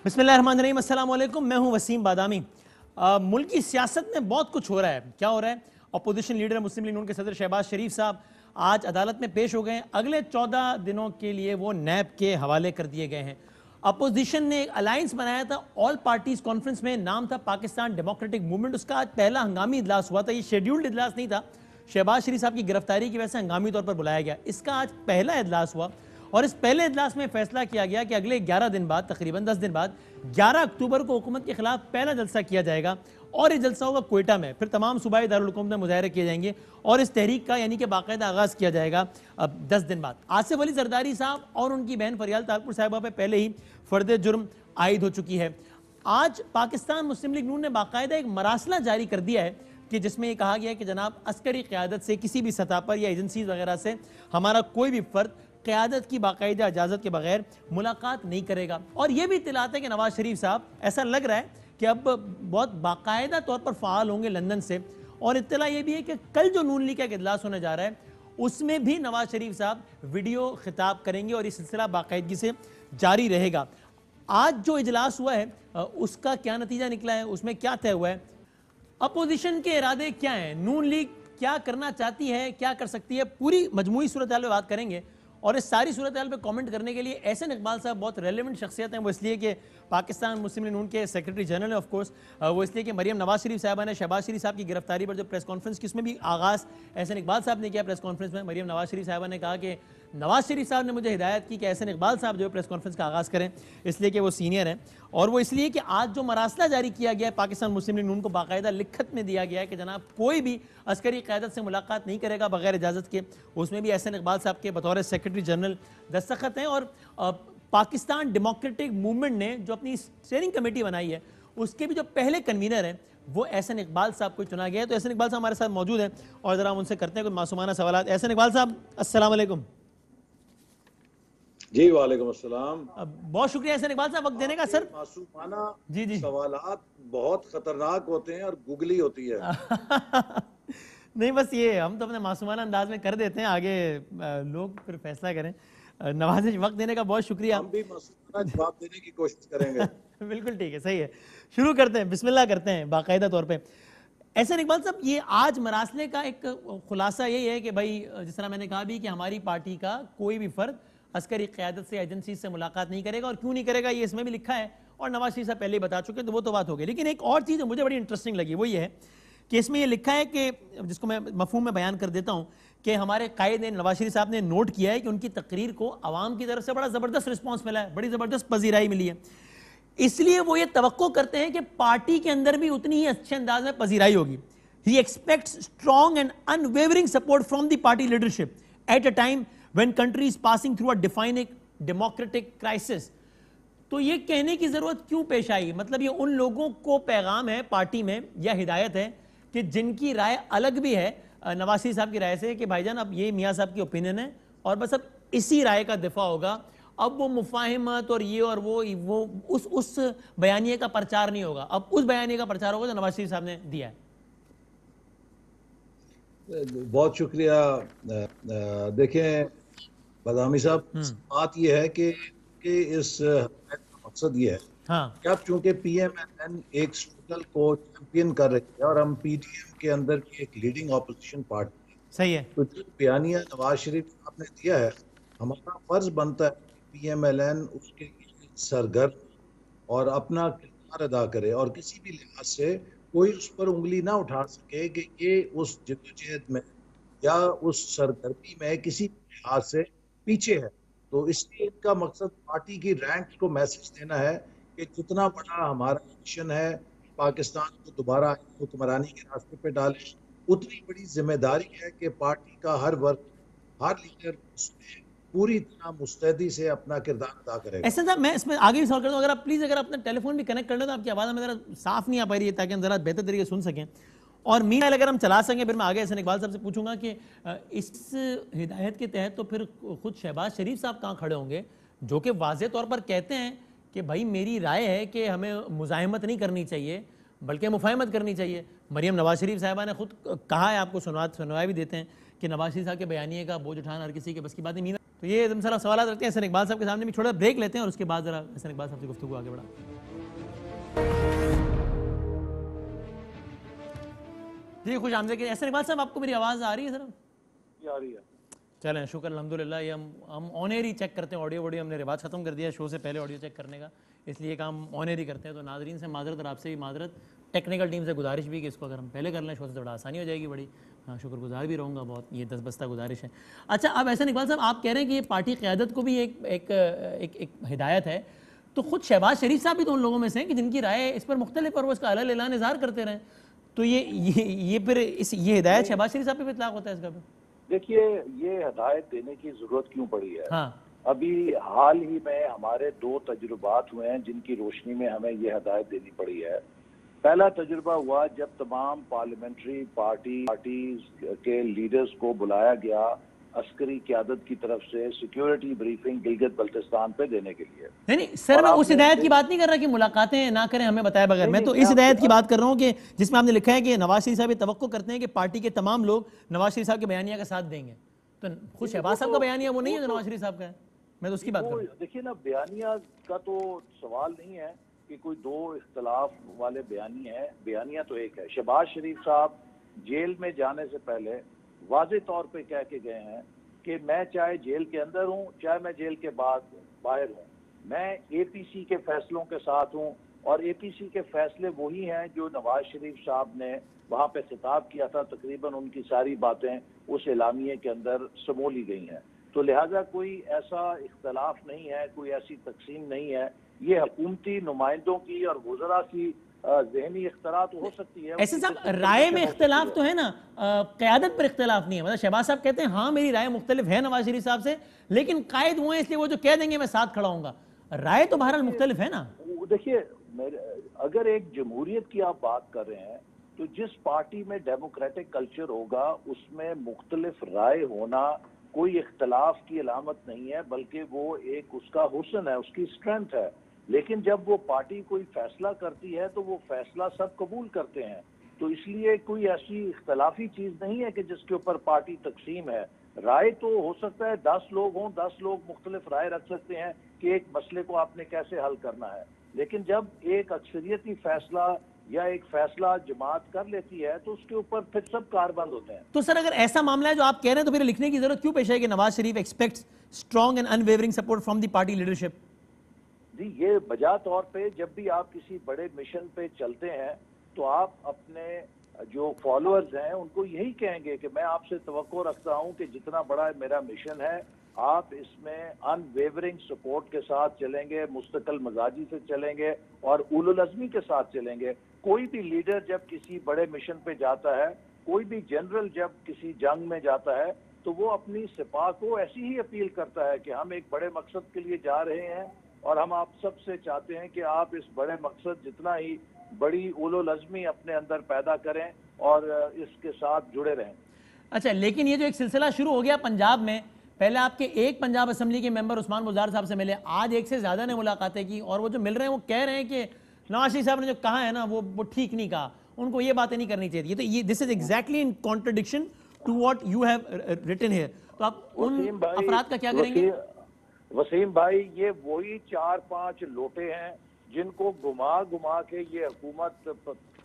بسم اللہ الرحمن الرحیم، السلام علیکم، میں ہوں وسیم بادامی۔ ملک کی سیاست میں بہت کچھ ہو رہا ہے۔ کیا ہو رہا ہے؟ اپوزیشن لیڈر مسلم لیگ نون کے صدر شہباز شریف صاحب آج عدالت میں پیش ہو گئے ہیں۔ اگلے 14 دنوں کے لیے وہ نیب کے حوالے کر دیے گئے ہیں۔ اپوزیشن نے ایک الائنس بنایا تھا آل پارٹیز کانفرنس میں، نام تھا پاکستان ڈیموکریٹک موومنٹ۔ اس کا آج پہلا ہنگامی اجلاس ہوا تھا۔ یہ شیڈیولڈ اجلاس نہیں تھا، شہباز شریف صاحب کی گرفتاری کی وجہ سے ہنگامی طور پر بلایا گیا۔ اس کا آج پہلا اجلاس ہوا اور اس پہلے اجلاس میں فیصلہ کیا گیا کہ اگلے 11 دن بعد، تقریباً 10 دن بعد 11 اکتوبر کو حکومت کے خلاف پہلا جلسہ کیا جائے گا اور یہ جلسہ ہوگا کوئٹہ میں۔ پھر تمام صوبائی دارالحکومت میں مظاہرے کیے جائیں گے اور اس تحریک کا یعنی کہ باقاعدہ آغاز کیا جائے گا 10 دن بعد۔ آصف علی زرداری صاحب اور ان کی بہن فریال طاہرپور صاحبہ پہ پہلے ہی فرد جرم عائد ہو چکی ہے۔ آج پاکستان مسلم لیگ نون نے باقاعدہ ایک مراسلہ جاری کر دیا ہے کہ جس میں یہ کہا گیا ہے کہ جناب عسکری قیادت سے کسی بھی سطح پر یا ایجنسیز وغیرہ سے ہمارا کوئی بھی فرد قیادت کی باقاعدہ اجازت کے بغیر ملاقات نہیں کرے گا۔ اور یہ بھی اطلاعات ہے کہ نواز شریف صاحب ایسا لگ رہا ہے کہ اب بہت باقاعدہ طور پر فعال ہوں گے لندن سے۔ اور اطلاع یہ بھی ہے کہ کل جو نون لیگ کا ایک اجلاس ہونے جا رہا ہے اس میں بھی نواز شریف صاحب ویڈیو خطاب کریں گے اور یہ سلسلہ باقاعدگی سے جاری رہے گا۔ آج جو اجلاس ہوا ہے اس کا کیا نتیجہ نکلا ہے، اس میں کیا طے ہوا ہے، اپوزیشن کے ارادے کیا ہیں، نون لیگ کیا کرنا چاہتی ہے، کیا کر سکتی ہے، پوری مجموعی صورتحال پہ بات کریں گے۔ اور اس ساری صورتحال پہ کامنٹ کرنے کے لیے احسن اقبال صاحب بہت ریلیونٹ شخصیت ہیں۔ وہ اس لیے کہ پاکستان مسلم لیگ نون کے سیکرٹری جنرل ہیں، آف کورس وہ اس لیے کہ مریم نواز شریف صاحبہ نے شہباز شریف صاحب کی گرفتاری پر جو پریس کانفرنس کی اس میں بھی آغاز احسن اقبال صاحب نے کیا۔ پریس کانفرنس میں مریم نواز شریف صاحبہ نے کہا کہ نواز شریف صاحب نے مجھے ہدایت کی کہ احسن اقبال صاحب جو پریس کانفرنس کا آغاز کریں، اس لیے کہ وہ سینئر ہیں، اور وہ اس لیے کہ آج جو مراسلہ جاری کیا گیا ہے پاکستان مسلم لیگ نون کو باقاعدہ لکھت میں دیا گیا ہے کہ جناب کوئی بھی عسکری قیادت سے ملاقات نہیں کرے گا بغیر اجازت کے۔ اس میں بھی احسن اقبال صاحب کے بطور سیکرٹری جنرل دستخط ہیں۔ اور پاکستان ڈیموکریٹک موومنٹ نے جو اپنی اسٹیئرنگ کمیٹی بنائی ہے اس کے بھی جو پہلے کنوینر ہیں وہ احسن اقبال صاحب کو چنا گیا ہے۔ تو احسن اقبال صاحب ہمارے ساتھ موجود ہیں اور ذرا ہم ان سے کرتے ہیں کچھ معصومانہ سوالات۔ احسن اقبال صاحب السلام علیکم۔ جی وعلیکم السلام۔ بہت شکریہ احسن اقبال صاحب وقت دینے کا۔ سر معصومانہ سوالات بہت خطرناک ہوتے ہیں اور گوگلی ہوتی ہے۔ نہیں بس یہ ہم تو اپنے معصومانہ انداز میں کر دیتے ہیں، آگے لوگ پھر فیصلہ کریں۔ نواز وقت دینے کا بہت شکریہ۔ ہم بھی معصومانہ جواب دینے کی کوشش کریں گے۔ بالکل ٹھیک ہے، صحیح ہے، شروع کرتے ہیں، بسم اللہ کرتے ہیں باقاعدہ طور پہ۔ احسن اقبال صاحب یہ آج مراسلے کا ایک خلاصہ یہی ہے کہ بھائی جس طرح میں نے کہا بھی کہ ہماری پارٹی کا کوئی بھی فرد عسکری قیادت سے ایجنسی سے ملاقات نہیں کرے گا، اور کیوں نہیں کرے گا یہ اس میں بھی لکھا ہے اور نواز شریف صاحب پہلے ہی بتا چکے، تو وہ تو بات ہو گئی۔ لیکن ایک اور چیز مجھے بڑی انٹرسٹنگ لگی وہ یہ ہے کہ اس میں یہ لکھا ہے کہ جس کو میں مفہوم میں بیان کر دیتا ہوں کہ ہمارے قائد نواز شریف صاحب نے نوٹ کیا ہے کہ ان کی تقریر کو عوام کی طرف سے بڑا زبردست رسپانس ملا ہے، بڑی زبردست پذیرائی ملی ہے، اس لیے وہ یہ توقع کرتے ہیں کہ پارٹی کے اندر بھی اتنی ہی اچھے انداز میں پذیرائی ہوگی۔ He expects strong and unwavering support from the party leadership at a time when country is passing through a defining democratic crisis۔ تو یہ کہنے کی ضرورت کیوں پیش آئی؟ مطلب یہ ان لوگوں کو پیغام ہے پارٹی میں یا ہدایت ہے کہ جن کی رائے الگ بھی ہے نواز شریف صاحب کی رائے سے کہ بھائی جان اب یہ میاں صاحب کی اوپینین ہے اور بس اب اسی رائے کا دفاع ہوگا، اب وہ مفاہمت اور یہ اور وہ اس بیانیے کا پرچار نہیں ہوگا، اب اس بیانیے کا پرچار ہوگا جو نواز شریف صاحب نے دیا ہے۔ بہت شکریہ۔ دیکھیں بادامی صاحب، بات یہ ہے کہ اس مقصد یہ ہے کہ اب چونکہ پی ایم ایل این ایک اسٹرگل کو چیمپئن کر رہی ہے اور ہم پی ڈی ایم کے اندر کی ایک لیڈنگ اپوزیشن پارٹی، صحیح ہے، تو جو بیانیہ نواز شریف صاحب نے دیا ہے ہمارا فرض بنتا ہے کہ پی ایم ایل این اس کے سرگرم اور اپنا کردار ادا کرے اور کسی بھی لحاظ سے کوئی اس پر انگلی نہ اٹھا سکے کہ یہ اس جدوجہد میں یا اس سرگرمی میں کسی لحاظ سے پیچھے ہے۔ تو اس لیے ان کا مقصد پارٹی کی رینکس کو میسج دینا ہے کہ جتنا بڑا ہمارا مشن ہے پاکستان کو دوبارہ حکمرانی کے راستے پہ ڈالیں، اتنی بڑی ذمہ داری ہے کہ پارٹی کا ہر ورک، ہر لیڈر اس میں پوری طرح مستعدی سے اپنا کردار ادا کرے گا۔ ایسا صاحب میں اس میں آگے بھی سوال کرتا ہوں، اگر آپ پلیز اگر اپنا ٹیلی فون بھی کنیکٹ کر لیں تو آپ کی آواز ہمیں ذرا صاف نہیں آ پا رہی ہے تاکہ ہم ذرا بہتر طریقے سے سن سکیں، اور مین اگر ہم چلا سکیں پھر میں آگے احسن اقبال صاحب سے پوچھوں گا کہ اس ہدایت کے تحت تو پھر خود شہباز شریف صاحب کہاں کھڑے ہوں گے جو کہ واضح طور پر کہتے ہیں کہ بھائی میری رائے ہے کہ ہمیں مزاحمت نہیں کرنی چاہیے بلکہ مفاہمت کرنی چاہیے۔ مریم نواز شریف صاحبہ نے خود کہا ہے، آپ کو سنوائے بھی دیتے ہیں کہ نواز شریف صاحب کے بیانیے کا بوجھ اٹھانا ہر کسی کے بس کی بات نہیں۔ تو یہ سارا سوالات رکھتے ہیں احسن اقبال صاحب کے سامنے بھی، تھوڑا بریک لیتے ہیں اور اس کے بعد ذرا احسن اقبال صاحب سے گفتگو آگے بڑھا۔ جی خوش آمدید. احسن اقبال صاحب آپ کو میری آواز آ رہی ہے سر؟ آ رہی ہے. چلیں شکر الحمدللہ. یہ ہم آن ایئر ہی چیک کرتے ہیں آڈیو وڈیو. ہم نے رواج ختم کر دیا شو سے پہلے آڈیو چیک کرنے کا, اس لیے کام آن ایئر ہی کرتے ہیں. تو ناظرین سے معذرت اور آپ سے بھی معذرت, ٹیکنیکل ٹیم سے گزارش بھی کہ اس کو اگر ہم پہلے کر لیں شو سے بڑا آسانی ہو جائے گی بڑی. ہاں شکر گزار بھی رہوں گا بہت, یہ دس بستہ گزارش ہے. اچھا اب احسن اقبال صاحب آپ کہہ رہے ہیں کہ یہ پارٹی قیادت کو بھی ایک ہدایت ہے, تو خود شہباز شریف صاحب بھی تو ان لوگوں میں سے ہیں کہ جن کی رائے اس پر مختلف اور وہ اس کا الگ اعلان اظہار کرتے رہیں, تو یہ پھر یہ ہدایت شہباز شریف صاحب پہ اطلاق ہوتا ہے اس کا بھی؟ دیکھیے یہ ہدایت دینے کی ضرورت کیوں پڑی ہے؟ ہاں ابھی حال ہی میں ہمارے 2 تجربات ہوئے ہیں جن کی روشنی میں ہمیں یہ ہدایت دینی پڑی ہے. پہلا تجربہ ہوا جب تمام پارلیمنٹری پارٹیز کے لیڈرز کو بلایا گیا عسکری قیادت کی طرف سے سیکیورٹی بریفنگ گلگت بلتستان پہ دینے کے لیے. نہیں سر, میں اس ہدایت کی بات نہیں کر رہا کہ ملاقاتیں نہ کریں ہمیں بتائے بغیر. میں تو اس ہدایت کی بات کر رہا ہوں کہ جس میں آپ نے لکھا ہے کہ نواز شریف صاحب یہ توقع کرتے ہیں کہ پارٹی کے تمام لوگ نواز شریف صاحب کے بیانیہ کا ساتھ دیں گے. تو خود شہباز صاحب کا بیانیہ وہ نہیں ہے جو نواز شریف صاحب کا ہے, میں تو اس کی بات کر رہا ہوں. دیکھیے نا, بیانیہ کا تو سوال نہیں ہے کہ کوئی 2 اختلاف والے بیانیہ تو ایک ہے. شہباز شریف صاحب جیل میں جانے سے پہلے واضح طور پہ کہہ کے گئے ہیں کہ میں چاہے جیل کے اندر ہوں چاہے میں جیل کے بعد باہر ہوں, میں اے پی سی کے فیصلوں کے ساتھ ہوں, اور اے پی سی کے فیصلے وہی ہیں جو نواز شریف صاحب نے وہاں پہ خطاب کیا تھا. تقریباً ان کی ساری باتیں اس اعلامیے کے اندر سمو لی گئی ہیں. تو لہٰذا کوئی ایسا اختلاف نہیں ہے, کوئی ایسی تقسیم نہیں ہے. یہ حکومتی نمائندوں کی اور وزراء کی ذہنی اختلاف تو ہو سکتی ہے. ایسے صاحب رائے میں اختلاف تو ہے نا, قیادت پر اختلاف نہیں ہے. مطلب شہباز صاحب کہتے ہیں ہاں میری رائے مختلف ہے نواز شریف صاحب سے, لیکن قائد وہ ہیں اس لیے وہ جو کہہ دیں گے میں ساتھ کھڑا ہوں گا. رائے تو بہرحال مختلف ہے نا. دیکھیے اگر ایک جمہوریت کی آپ بات کر رہے ہیں تو جس پارٹی میں ڈیموکریٹک کلچر ہوگا اس میں مختلف رائے ہونا کوئی اختلاف کی علامت نہیں ہے, بلکہ وہ ایک اس کا حسن ہے, اس کی اسٹرینتھ ہے. لیکن جب وہ پارٹی کوئی فیصلہ کرتی ہے تو وہ فیصلہ سب قبول کرتے ہیں. تو اس لیے کوئی ایسی اختلافی چیز نہیں ہے کہ جس کے اوپر پارٹی تقسیم ہے. رائے تو ہو سکتا ہے 10 لوگ ہوں, 10 لوگ مختلف رائے رکھ سکتے ہیں کہ ایک مسئلے کو آپ نے کیسے حل کرنا ہے. لیکن جب ایک اکثریتی فیصلہ یا ایک فیصلہ جماعت کر لیتی ہے تو اس کے اوپر پھر سب کاربند ہوتے ہیں. تو سر اگر ایسا معاملہ ہے جو آپ کہہ رہے ہیں تو پھر لکھنے کی ضرورت کیوں پیش ہے کہ Nawaz Sharif expects strong and unwavering support from the party leadership? جی یہ بجا طور پہ جب بھی آپ کسی بڑے مشن پہ چلتے ہیں تو آپ اپنے جو فالوورز ہیں ان کو یہی کہیں گے کہ میں آپ سے توقع رکھتا ہوں کہ جتنا بڑا میرا مشن ہے آپ اس میں ان ویورنگ سپورٹ کے ساتھ چلیں گے, مستقل مزاجی سے چلیں گے اور اولو العزمی کے ساتھ چلیں گے. کوئی بھی لیڈر جب کسی بڑے مشن پہ جاتا ہے, کوئی بھی جنرل جب کسی جنگ میں جاتا ہے تو وہ اپنی سپاہ کو ایسی ہی اپیل کرتا ہے کہ ہم ایک بڑے مقصد کے لیے جا رہے ہیں اور ہم آپ سب سے چاہتے ہیں کہ آپ اس بڑے مقصد جتنا ہی بڑی اولو العزمی اپنے اندر پیدا کریں اور اس کے ساتھ جڑے رہیں. اچھا لیکن یہ جو ایک سلسلہ شروع ہو گیا پنجاب میں, پہلے آپ کے ایک پنجاب اسمبلی کے ممبر عثمان بزدار صاحب سے ملے, آج ایک سے زیادہ نے ملاقاتیں کی, اور وہ جو مل رہے ہیں وہ کہہ رہے ہیں کہ نواز شریف صاحب نے جو کہا ہے نا وہ ٹھیک نہیں کہا, ان کو یہ باتیں نہیں کرنی چاہیے. تو یہ this is exactly in contradiction to what you have written here. تو آپ ان افراد کا کیا کریں گے؟ وسیم بھائی یہ وہی 4-5 لوٹے ہیں جن کو گھما کے یہ حکومت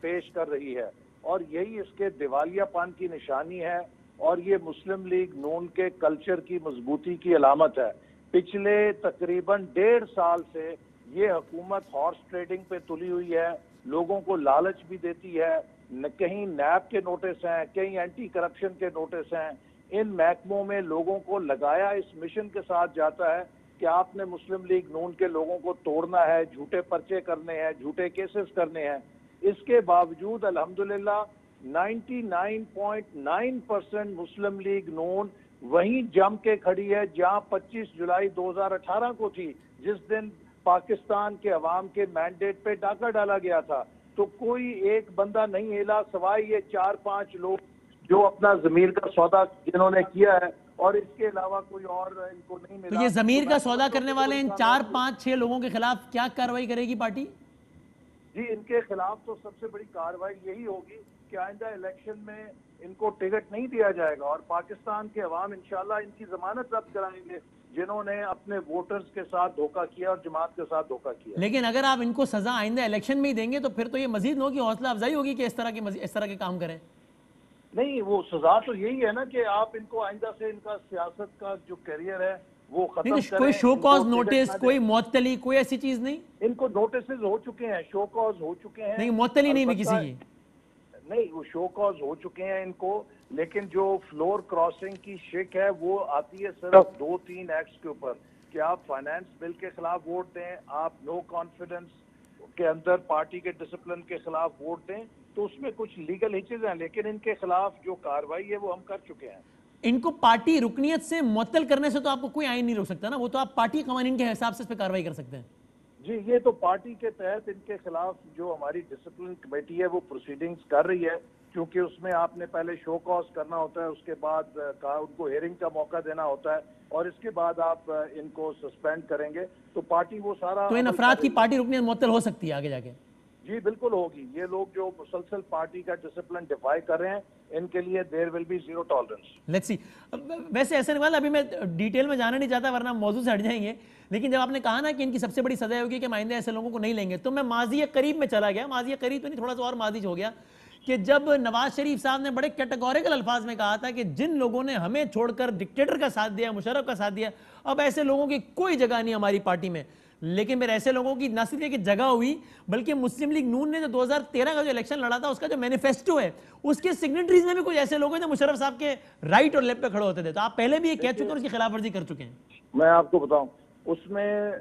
پیش کر رہی ہے, اور یہی اس کے دیوالیہ پان کی نشانی ہے, اور یہ مسلم لیگ نون کے کلچر کی مضبوطی کی علامت ہے. پچھلے تقریباً 1.5 سال سے یہ حکومت ہارس ٹریڈنگ پہ تلی ہوئی ہے, لوگوں کو لالچ بھی دیتی ہے. کہیں نیب کے نوٹس ہیں, کہیں اینٹی کرپشن کے نوٹس ہیں. ان محکموں میں لوگوں کو لگایا اس مشن کے ساتھ جاتا ہے کہ آپ نے مسلم لیگ نون کے لوگوں کو توڑنا ہے, جھوٹے پرچے کرنے ہیں, جھوٹے کیسز کرنے ہیں. اس کے باوجود الحمدللہ 99.9% مسلم لیگ نون وہیں جم کے کھڑی ہے جہاں 25 جولائی 2018 کو تھی, جس دن پاکستان کے عوام کے مینڈیٹ پہ ڈاکہ ڈالا گیا تھا. تو کوئی ایک بندہ نہیں ہلا سوائے یہ 4-5 لوگ جو اپنا ضمیر کا سودا جنہوں نے کیا ہے, اور اس کے علاوہ کوئی اور ان کو نہیں ملا. تو یہ ضمیر کا سودا کرنے والے ان 4-5-6 لوگوں کے خلاف کیا کارروائی کرے گی پارٹی؟ جی ان کے خلاف تو سب سے بڑی کارروائی یہی ہوگی کہ آئندہ الیکشن میں ان کو ٹکٹ نہیں دیا جائے گا, اور پاکستان کے عوام انشاءاللہ ان کی ضمانت ضبط کرائیں گے جنہوں نے اپنے ووٹرز کے ساتھ دھوکہ کیا اور جماعت کے ساتھ دھوکہ کیا. لیکن اگر آپ ان کو سزا آئندہ الیکشن میں ہی دیں گے تو پھر تو یہ مزید ہوگی, حوصلہ افزائی ہوگی کہ اس طرح کے کام کریں. نہیں وہ سزا تو یہی ہے نا کہ آپ ان کو آئندہ سے ان کا سیاست کا جو کیریئر ہے وہ ختم کریں. کوئی شو کاز نوٹس، کوئی معطلی، کوئی ایسی چیز نہیں؟ ان کو نوٹسز ہو چکے ہیں، شو کاز ہو چکے ہیں. نہیں معطلی نہیں ہوئی کسی کی؟ نہیں وہ شو کاز ہو چکے ہیں ان کو، لیکن جو فلور کراسنگ کی شک ہے وہ آتی ہے صرف 2-3 ایکٹس کے اوپر کہ آپ فائنانس بل کے خلاف ووٹ دیں، آپ نو کانفیڈنس کے اندر پارٹی کے ڈسپلن کے خلاف ووٹ دیں، تو اس میں کچھ لیگل ہچز ہیں، لیکن ان کے خلاف جو کاروائی ہے وہ ہم کر چکے ہیں. ان کو پارٹی رکنیت سے معطل کرنے سے تو آپ کو کوئی آئین نہیں روک سکتا نا، وہ تو آپ پارٹی قوانین کے حساب سے اس پہ کاروائی کر سکتے ہیں. جی یہ تو پارٹی کے تحت ان کے خلاف جو ہماری ڈسپلن کمیٹی ہے وہ پروسیڈنگز کر رہی ہے، کیونکہ اس میں آپ نے پہلے شو کاز کرنا ہوتا ہے، اس کے بعد ان کو ہیئرنگ کا موقع دینا ہوتا ہے، اور اس کے بعد آپ ان کو سسپینڈ کریں گے. تو پارٹی وہ سارا تو ان افراد کی پارٹی رکنیت معطل ہو سکتی ہے آگے جا کے؟ جی بالکل ہوگی. یہ لوگ جو مسلسل پارٹی کا ڈسپلن ڈیفائی کر رہے ہیں ان کے لیے there will be zero tolerance. Let's see. ویسے ایسا نہیں، ابھی میں ڈیٹیل میں جانا نہیں چاہتا ورنہ موضوع سے ہٹ جائیں گے، لیکن جب آپ نے کہا نا کہ ان کی سب سے بڑی سزا ہوگی کہ ہم آئندہ ایسے لوگوں کو نہیں لیں گے، تو میں ماضی قریب میں چلا گیا. ماضی قریب تو نہیں، تھوڑا سا اور ماضی ہو گیا، کہ جب نواز شریف صاحب نے بڑے کیٹیگوریکل الفاظ میں کہا تھا کہ جن لوگوں نے ہمیں چھوڑ کر ڈکٹیٹر کا ساتھ دیا، مشرف کا ساتھ دیا، اب ایسے لوگوں کی کوئی جگہ نہیں ہماری پارٹی میں. لیکن پھر ایسے لوگوں کی نہ صرف یہ کہ جگہ ہوئی، بلکہ مسلم لیگ نون نے جو 2013 کا جو الیکشن لڑا تھا اس کا جو مینیفیسٹو ہے اس کے سگنیٹریز میں بھی کچھ ایسے لوگ ہیں جو مشرف صاحب کے رائٹ اور لیفٹ پہ کھڑے ہوتے تھے. تو آپ پہلے بھی یہ کہہ چکے اور اس کی خلاف ورزی کر چکے ہیں. میں آپ کو بتاؤں اس میں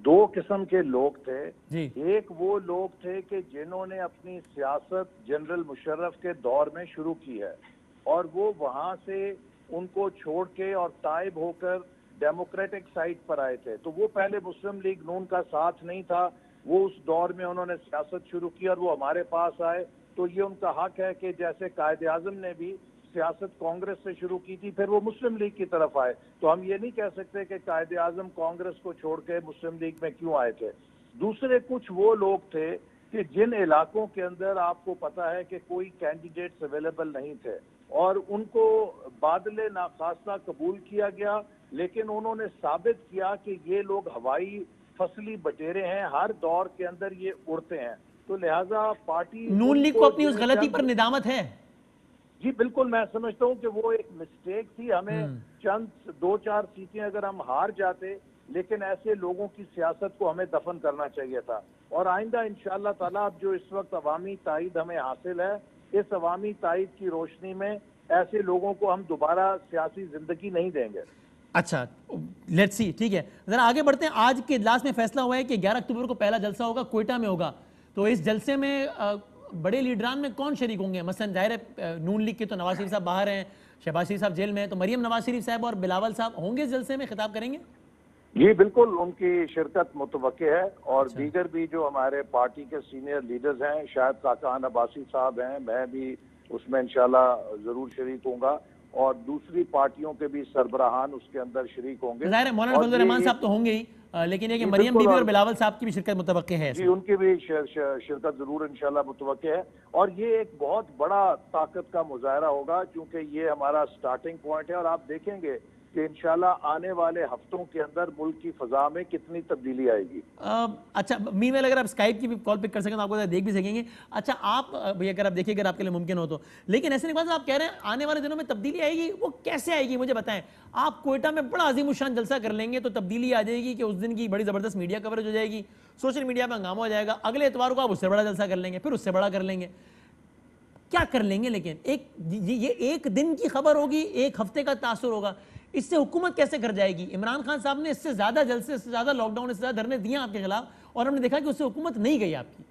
2 قسم کے لوگ تھے. جی. ایک وہ لوگ تھے کہ جنہوں نے اپنی سیاست جنرل مشرف کے دور میں شروع کی ہے، اور وہ وہاں سے ان کو چھوڑ کے اور تائب ہو کر ڈیموکریٹک سائٹ پر آئے تھے. تو وہ پہلے مسلم لیگ نون کا ساتھ نہیں تھا، وہ اس دور میں انہوں نے سیاست شروع کی اور وہ ہمارے پاس آئے. تو یہ ان کا حق ہے کہ جیسے قائد اعظم نے بھی سیاست کانگریس سے شروع کی تھی پھر وہ مسلم لیگ کی طرف آئے. تو ہم یہ نہیں کہہ سکتے کہ قائد اعظم کانگریس کو چھوڑ کے مسلم لیگ میں کیوں آئے تھے. دوسرے کچھ وہ لوگ تھے کہ جن علاقوں کے اندر آپ کو پتا ہے کہ کوئی کینڈیڈیٹس اویلیبل نہیں تھے اور ان کو بادل ناخواستہ قبول کیا گیا، لیکن انہوں نے ثابت کیا کہ یہ لوگ ہوائی فصلی بٹیرے ہیں، ہر دور کے اندر یہ اڑتے ہیں. تو لہٰذا پارٹی نون لیگ کو اپنی اس غلطی پر ندامت ہے؟ جی بالکل، میں سمجھتا ہوں کہ وہ ایک مسٹیک تھی. ہمیں چند 2-4 سیٹیں اگر ہم ہار جاتے، لیکن ایسے لوگوں کی سیاست کو ہمیں دفن کرنا چاہیے تھا. اور آئندہ انشاءاللہ تعالیٰ اب جو اس وقت عوامی تائید ہمیں حاصل ہے، اس عوامی تائید کی روشنی میں ایسے لوگوں کو ہم دوبارہ سیاسی زندگی نہیں دیں گے. اچھا لیٹس سی، ٹھیک ہے. ذرا آگے بڑھتے ہیں. آج کے اجلاس میں فیصلہ ہوا ہے کہ 11 اکتوبر کو پہلا جلسہ ہوگا، کوئٹہ میں ہوگا. تو اس جلسے میں بڑے لیڈران میں کون شریک ہوں گے؟ مثلا ظاہر ہے نون لیگ کے تو نواز شریف صاحب باہر ہیں، شہباز شریف صاحب جیل میں ہیں، تو مریم نواز شریف صاحب اور بلاول صاحب ہوں گے اس جلسے میں، خطاب کریں گے؟ جی بالکل، ان کی شرکت متوقع ہے. اور دیگر بھی جو ہمارے پارٹی کے سینئر لیڈرز ہیں، شاید خاقان عباسی صاحب ہیں، میں بھی اس میں انشاءاللہ ضرور شریک ہوں گا، اور دوسری پارٹیوں کے بھی سربراہان اس کے اندر شریک ہوں گے. ظاہر ہے مولانا فضل الرحمان صاحب تو ہوں گے ہی، لیکن یہ کہ مریم بی بی اور بلاول صاحب کی بھی شرکت متوقع ہے. جی ان کی بھی شرکت ضرور انشاءاللہ متوقع ہے. اور یہ ایک بہت بڑا طاقت کا مظاہرہ ہوگا، کیونکہ یہ ہمارا سٹارٹنگ پوائنٹ ہے، اور آپ دیکھیں گے کہ انشاءاللہ آنے والے ہفتوں کے اندر ملک کی فضا میں کتنی تبدیلی آئے گی. اچھا مین ویل اگر آپ اسکائپ کی بھی کال پک کر سکیں تو آپ کو دیکھ بھی سکیں گے. اچھا آپ اگر آپ دیکھیں، اگر آپ کے لیے ممکن ہو تو، لیکن ایسے نہیں بات آپ کہہ رہے ہیں آنے والے دنوں میں تبدیلی آئے گی، وہ کیسے آئے گی مجھے بتائیں. آپ کوئٹہ میں بڑا عظیم الشان جلسہ کر لیں گے تو تبدیلی آ جائے گی کہ اس دن کی بڑی زبردست میڈیا کوریج ہو جائے گی، سوشل میڈیا پہ ہنگامہ ہو جائے گا، اگلے اتوار کو آپ اس سے بڑا جلسہ کر لیں گے، پھر اس سے بڑا کر لیں گے. کیا کر لیں گے؟ لیکن یہ ایک دن کی خبر ہوگی، ایک ہفتے کا تاثر ہوگا. اس سے حکومت کیسے کر جائے گی؟ عمران خان صاحب نے اس سے زیادہ جلسے، اس سے زیادہ لاک ڈاؤن، اس سے زیادہ دھرنے دیے آپ کے خلاف، اور ہم نے دیکھا کہ اس سے حکومت نہیں گئی آپ کی.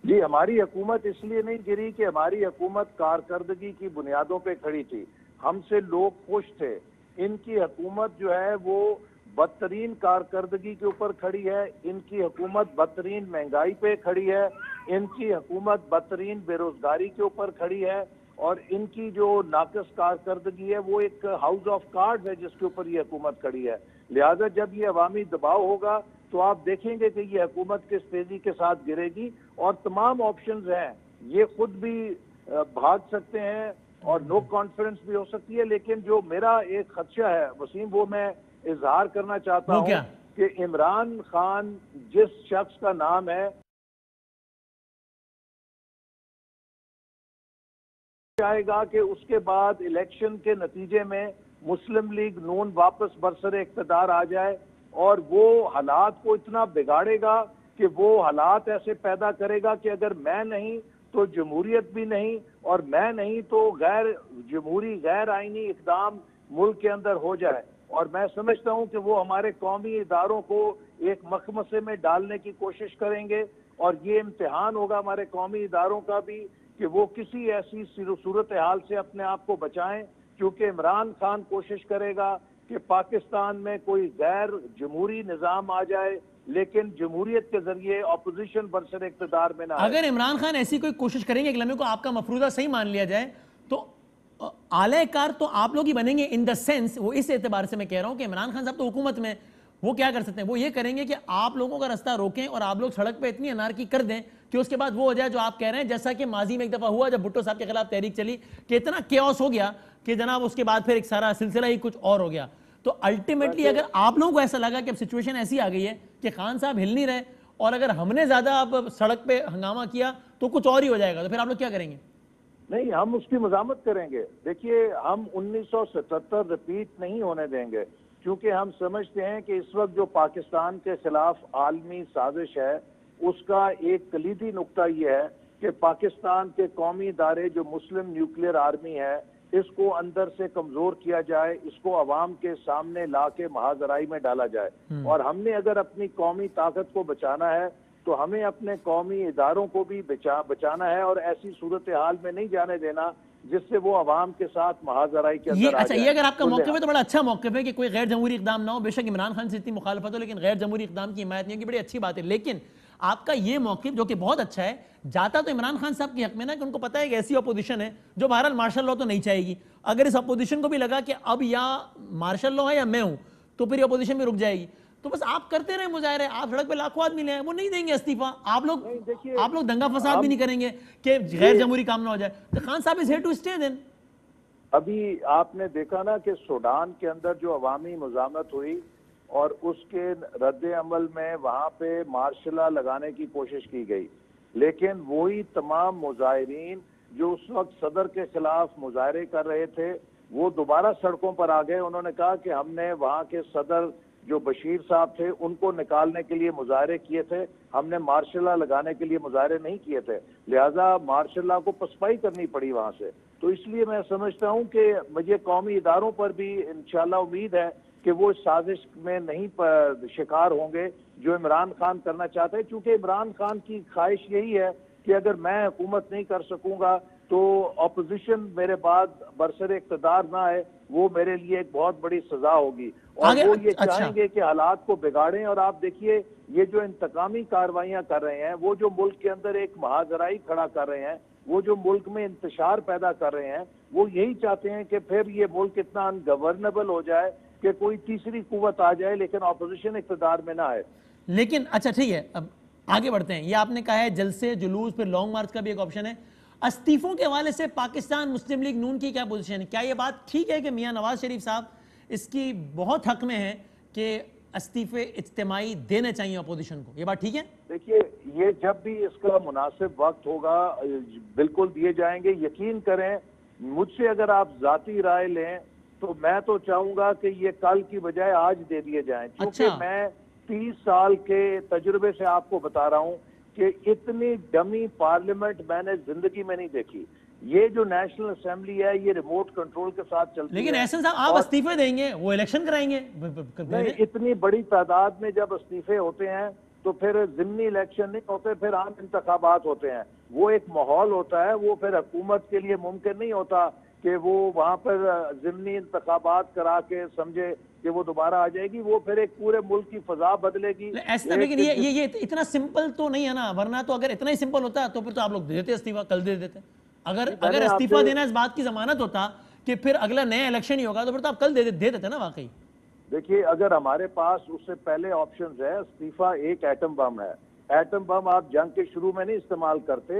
جی ہماری حکومت اس لیے نہیں گری کہ ہماری حکومت کارکردگی کی بنیادوں پہ کھڑی تھی. ہم سے لوگ خوش تھے. ان کی حکومت جو ہے وہ بدترین کارکردگی کے اوپر کھڑی ہے. ان کی حکومت بدترین مہنگائی پہ کھڑی ہے. ان کی حکومت بدترین بے روزگاری کے اوپر کھڑی ہے. اور ان کی جو ناقص کارکردگی ہے وہ ایک ہاؤس آف کارڈز ہے جس کے اوپر یہ حکومت کھڑی ہے. لہذا جب یہ عوامی دباؤ ہوگا تو آپ دیکھیں گے کہ یہ حکومت کس تیزی کے ساتھ گرے گی. اور تمام آپشنز ہیں، یہ خود بھی بھاگ سکتے ہیں اور نو کانفیڈنس بھی ہو سکتی ہے. لیکن جو میرا ایک خدشہ ہے وسیم، وہ میں اظہار کرنا چاہتا ہوں کہ عمران خان جس شخص کا نام ہے چاہے گا کہ اس کے بعد الیکشن کے نتیجے میں مسلم لیگ نون واپس برسر اقتدار آ جائے، اور وہ حالات کو اتنا بگاڑے گا کہ وہ حالات ایسے پیدا کرے گا کہ اگر میں نہیں تو جمہوریت بھی نہیں، اور میں نہیں تو غیر جمہوری غیر آئینی اقدام ملک کے اندر ہو جائے. اور میں سمجھتا ہوں کہ وہ ہمارے قومی اداروں کو ایک مخمصے میں ڈالنے کی کوشش کریں گے، اور یہ امتحان ہوگا ہمارے قومی اداروں کا بھی کہ وہ کسی ایسی صورتحال سے اپنے آپ کو بچائیں، کیونکہ عمران خان کوشش کرے گا کہ پاکستان میں کوئی غیر جمہوری نظام آ جائے لیکن جمہوریت کے ذریعے اپوزیشن برسر اقتدار میں نہ آئے. اگر عمران خان ایسی کوئی کوشش کریں گے ایک لمحے کو آپ کا مفروضہ صحیح مان لیا جائے تو اعلی کار تو آپ لوگ ہی بنیں گے ان دا سینس. وہ اس اعتبار سے میں کہہ رہا ہوں کہ عمران خان صاحب تو حکومت میں، وہ کیا کر سکتے ہیں؟ وہ یہ کریں گے کہ آپ لوگوں کا راستہ روکیں اور آپ لوگ سڑک پہ اتنی انارکی کر دیں کہ اس کے بعد وہ ہو جائے جو آپ کہہ رہے ہیں، جیسا کہ ماضی میں ایک دفعہ ہوا جب بھٹو صاحب کے خلاف تحریک چلی کہ اتنا کیوس ہو گیا کہ جناب اس کے بعد پھر ایک سارا سلسلہ ہی کچھ اور ہو گیا. تو الٹیمیٹلی اگر آپ لوگوں کو ایسا لگا کہ اب سچویشن ایسی آ گئی ہے کہ خان صاحب ہل نہیں رہے اور اگر ہم نے زیادہ اب سڑک پہ ہنگامہ کیا تو کچھ اور ہی ہو جائے گا، تو پھر آپ لوگ کیا کریں گے؟ نہیں، ہم اس کی مزاحمت کریں گے. دیکھیے، ہم 1977 رپیٹ نہیں ہونے دیں گے، کیونکہ ہم سمجھتے ہیں کہ اس وقت جو پاکستان کے خلاف عالمی سازش ہے اس کا ایک کلیدی نقطہ یہ ہے کہ پاکستان کے قومی ادارے جو مسلم نیوکلیئر آرمی ہے اس کو اندر سے کمزور کیا جائے، اس کو عوام کے سامنے لا کے محاذرائی میں ڈالا جائے. اور ہم نے اگر اپنی قومی طاقت کو بچانا ہے تو ہمیں اپنے قومی اداروں کو بھی بچانا ہے، اور ایسی صورتحال میں نہیں جانے دینا جس سے وہ عوام کے ساتھ محاذرائی کے اندر آ جائے. یہ اگر آپ کا موقف ہے تو بڑا اچھا موقف ہے کہ کوئی غیر جمہوری اقدام نہ ہو. بے شک عمران خان سے اتنی مخالفت ہو لیکن غیر جمہوری اقدام کی حمایت نہیں ہوگی، بڑی اچھی بات ہے. لیکن آپ کا یہ موقف جو کہ بہت اچھا ہے، جاتا تو عمران خان صاحب کے حق میں نا کہ ان کو پتا ہے کہ ایسی اپوزیشن ہے جو بہرحال مارشل لاء تو نہیں چاہے گی. اگر اس اپوزیشن کو بھی لگا کہ اب یا مارشل لاء ہے یا میں ہوں تو پھر یہ اپوزیشن بھی رک جائے گی. تو بس آپ کرتے رہے مظاہرے، آپ سڑک پہ لاکھوں آدمی لے، وہ نہیں دیں گے استعفیٰ. آپ لوگ دنگا فساد بھی نہیں کریں گے کہ غیر جمہوری کام نہ ہو جائے. تو خان صاحب از ہیئر ٹو اسٹے دین. ابھی آپ نے دیکھا نا کہ سوڈان کے اندر جو عوامی مزاحمت ہوئی اور اس کے رد عمل میں وہاں پہ مارشل لاء لگانے کی کوشش کی گئی، لیکن وہی تمام مظاہرین جو اس وقت صدر کے خلاف مظاہرے کر رہے تھے وہ دوبارہ سڑکوں پر آ گئے. انہوں نے کہا کہ ہم نے وہاں کے صدر جو بشیر صاحب تھے ان کو نکالنے کے لیے مظاہرے کیے تھے، ہم نے مارشل لاء لگانے کے لیے مظاہرے نہیں کیے تھے، لہٰذا مارشل لاء کو پسپائی کرنی پڑی وہاں سے. تو اس لیے میں سمجھتا ہوں کہ مجھے قومی اداروں پر بھی انشاءاللہ امید ہے کہ وہ اس سازش میں نہیں شکار ہوں گے جو عمران خان کرنا چاہتے ہیں، کیونکہ عمران خان کی خواہش یہی ہے کہ اگر میں حکومت نہیں کر سکوں گا تو اپوزیشن میرے بعد برسر اقتدار نہ آئے، وہ میرے لیے ایک بہت بڑی سزا ہوگی. اور وہ یہ چاہیں گے کہ حالات کو بگاڑیں. اور آپ دیکھیے یہ جو انتقامی کاروائیاں کر رہے ہیں، وہ جو ملک کے اندر ایک محاذرائی کھڑا کر رہے ہیں، وہ جو ملک میں انتشار پیدا کر رہے ہیں، وہ یہی چاہتے ہیں کہ پھر یہ ملک اتنا انگورنبل ہو جائے کہ کوئی تیسری قوت آ جائے لیکن اپوزیشن اقتدار میں نہ آئے. لیکن اچھا ٹھیک ہے، اب آگے بڑھتے ہیں. یہ آپ نے کہا ہے جلسے، جلوس، پھر لانگ مارچ کا بھی ایک آپشن ہے. استعفوں کے حوالے سے پاکستان مسلم لیگ نون کی کیا پوزیشن ہے؟ کیا یہ بات ٹھیک ہے کہ میاں نواز شریف صاحب اس کی بہت حق میں ہیں کہ استعفے اجتماعی دینے چاہیے اپوزیشن کو؟ یہ بات ٹھیک ہے؟ دیکھیے، یہ جب بھی اس کا مناسب وقت ہوگا بالکل دیے جائیں گے. یقین کریں، مجھ سے اگر آپ ذاتی رائے لیں تو میں تو چاہوں گا کہ یہ کل کی بجائے آج دے دیے جائیں، کیونکہ میں 30 سال کے تجربے سے آپ کو بتا رہا ہوں کہ اتنی ڈمی پارلیمنٹ میں نے زندگی میں نہیں دیکھی. یہ جو نیشنل اسمبلی ہے یہ ریموٹ کنٹرول کے ساتھ چلتی ہے. لیکن احسن صاحب آپ استعفے دیں گے، وہ الیکشن کرائیں گے. نہیں، اتنی بڑی تعداد میں جب استعفے ہوتے ہیں تو پھر ضمنی الیکشن نہیں ہوتے، پھر عام انتخابات ہوتے ہیں. وہ ایک ماحول ہوتا ہے، وہ پھر حکومت کے لیے ممکن نہیں ہوتا کہ وہ وہاں پر ضمنی انتخابات کرا کے سمجھے کہ وہ دوبارہ آ جائے گی. وہ پھر ایک پورے ملک کی فضا بدلے گی. لیکن یہ اتنا سمپل تو نہیں ہے نا، ورنہ تو اگر اتنا ہی سمپل ہوتا تو پھر تو آپ لوگ دے دیتے استعفیٰ، کل دے دیتے. اگر استعفیٰ دینا اس بات کی ضمانت ہوتا کہ پھر اگلا نیا الیکشن ہی ہوگا تو پھر تو آپ کل دے دیتے نا. واقعی دیکھیے، اگر ہمارے پاس اس سے پہلے آپشنز ہے، استعفیٰ ایک ایٹم بم ہے. ایٹم بم آپ جنگ کے شروع میں نہیں استعمال کرتے،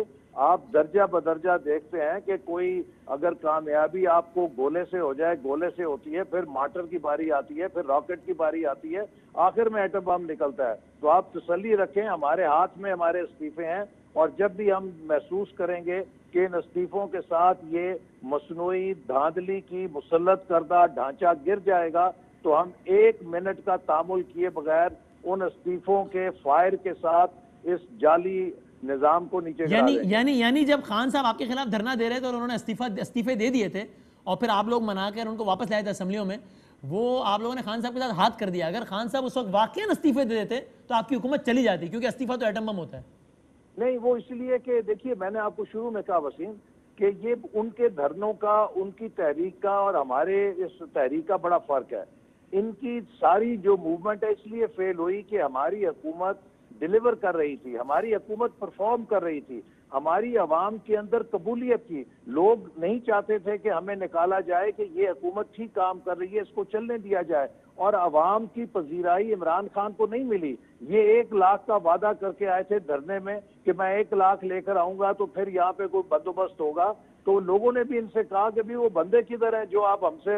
آپ درجہ بدرجہ دیکھتے ہیں کہ کوئی اگر کامیابی آپ کو گولے سے ہو جائے، گولے سے ہوتی ہے، پھر مارٹر کی باری آتی ہے، پھر راکٹ کی باری آتی ہے، آخر میں ایٹم بم نکلتا ہے۔ تو آپ تسلی رکھیں، ہمارے ہاتھ میں ہمارے استعفے ہیں، اور جب بھی ہم محسوس کریں گے کہ ان استعفوں کے ساتھ یہ مصنوعی دھاندلی کی مسلط کردہ ڈھانچہ گر جائے گا، تو ہم 1 منٹ کا تامل کیے بغیر ان استعفوں کے فائر کے ساتھ اس جعلی نظام کو نیچے گرا دیں گے۔ یعنی جب خان صاحب آپ کے خلاف دھرنا دے رہے تھے اور انہوں نے استعفے دے دیے تھے اور پھر آپ لوگ منا کر ان کو واپس لائے تھے اسمبلیوں میں، وہ آپ لوگوں نے خان صاحب کے ساتھ ہاتھ کر دیا۔ اگر خان صاحب اس وقت واقعاً استعفے دے دیتے تو آپ کی حکومت چلی جاتی، کیونکہ استعفیٰ تو ایٹم بم ہوتا ہے۔ نہیں، وہ اس لیے کہ دیکھیے میں نے آپ کو شروع میں کہا وسیم کہ یہ ان کے دھرنوں کا، ان کی تحریک کا اور ہمارے اس تحریک کا بڑا فرق ہے۔ ان کی ساری جو موومنٹ ہے اس لیے فیل ہوئی کہ ہماری حکومت ڈیلیور کر رہی تھی، ہماری حکومت پرفارم کر رہی تھی، ہماری عوام کے اندر قبولیت تھی۔ لوگ نہیں چاہتے تھے کہ ہمیں نکالا جائے کہ یہ حکومت ٹھیک کام کر رہی ہے، اس کو چلنے دیا جائے، اور عوام کی پذیرائی عمران خان کو نہیں ملی۔ یہ 1 لاکھ کا وعدہ کر کے آئے تھے دھرنے میں کہ میں 1 لاکھ لے کر آؤں گا تو پھر یہاں پہ کوئی بندوبست ہوگا، تو لوگوں نے بھی ان سے کہا کہ بھی وہ بندے کدھر ہیں جو آپ ہم سے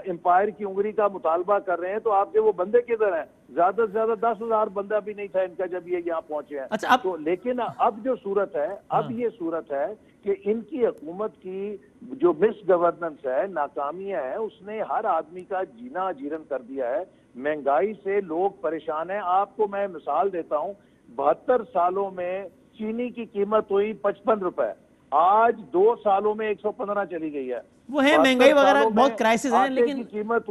امپائر کی انگلی کا مطالبہ کر رہے ہیں، تو آپ کے وہ بندے کدھر ہیں؟ زیادہ سے زیادہ 10,000 بندہ بھی نہیں تھا ان کا جب یہ یہاں پہنچے ہیں۔ تو لیکن اب جو صورت ہے، اب یہ صورت ہے کہ ان کی حکومت کی جو مس گورننس ہے، ناکامیاں ہیں، اس نے ہر آدمی کا جینا اجیرن کر دیا ہے۔ مہنگائی سے لوگ پریشان ہیں۔ آپ کو میں مثال دیتا ہوں، 72 سالوں میں چینی کی قیمت ہوئی 55 روپے، آج 2 سالوں میں 115 چلی گئی ہے۔ وہ ہے مہنگائی وغیرہ بہت کرائسس ہیں، لیکن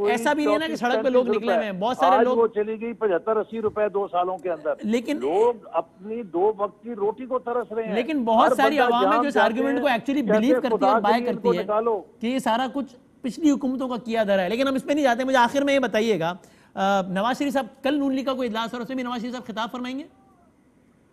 ایسا بھی نہیں ہے نا کہ سڑک پہ لوگ نکلے ہوئے ہیں، بہت سارے لوگ، وہ چلی گئی 75-80 روپے 2 سالوں کے اندر۔ لیکن لوگ اپنی 2 وقت کی روٹی کو ترس رہے ہیں۔ لیکن بہت ساری عوام ہے جو اس آرگیومنٹ کو ایکچولی بلیو کرتی ہے اور بائی کرتی ہے کہ یہ سارا کچھ پچھلی حکومتوں کا کیا دھرا ہے، لیکن ہم اس پہ نہیں جاتے۔ مجھے آخر میں یہ بتائیے گا، نواز شریف صاحب کل نون لیگ کا کوئی اجلاس ہے اور اس میں بھی نواز شریف صاحب خطاب فرمائیں گے؟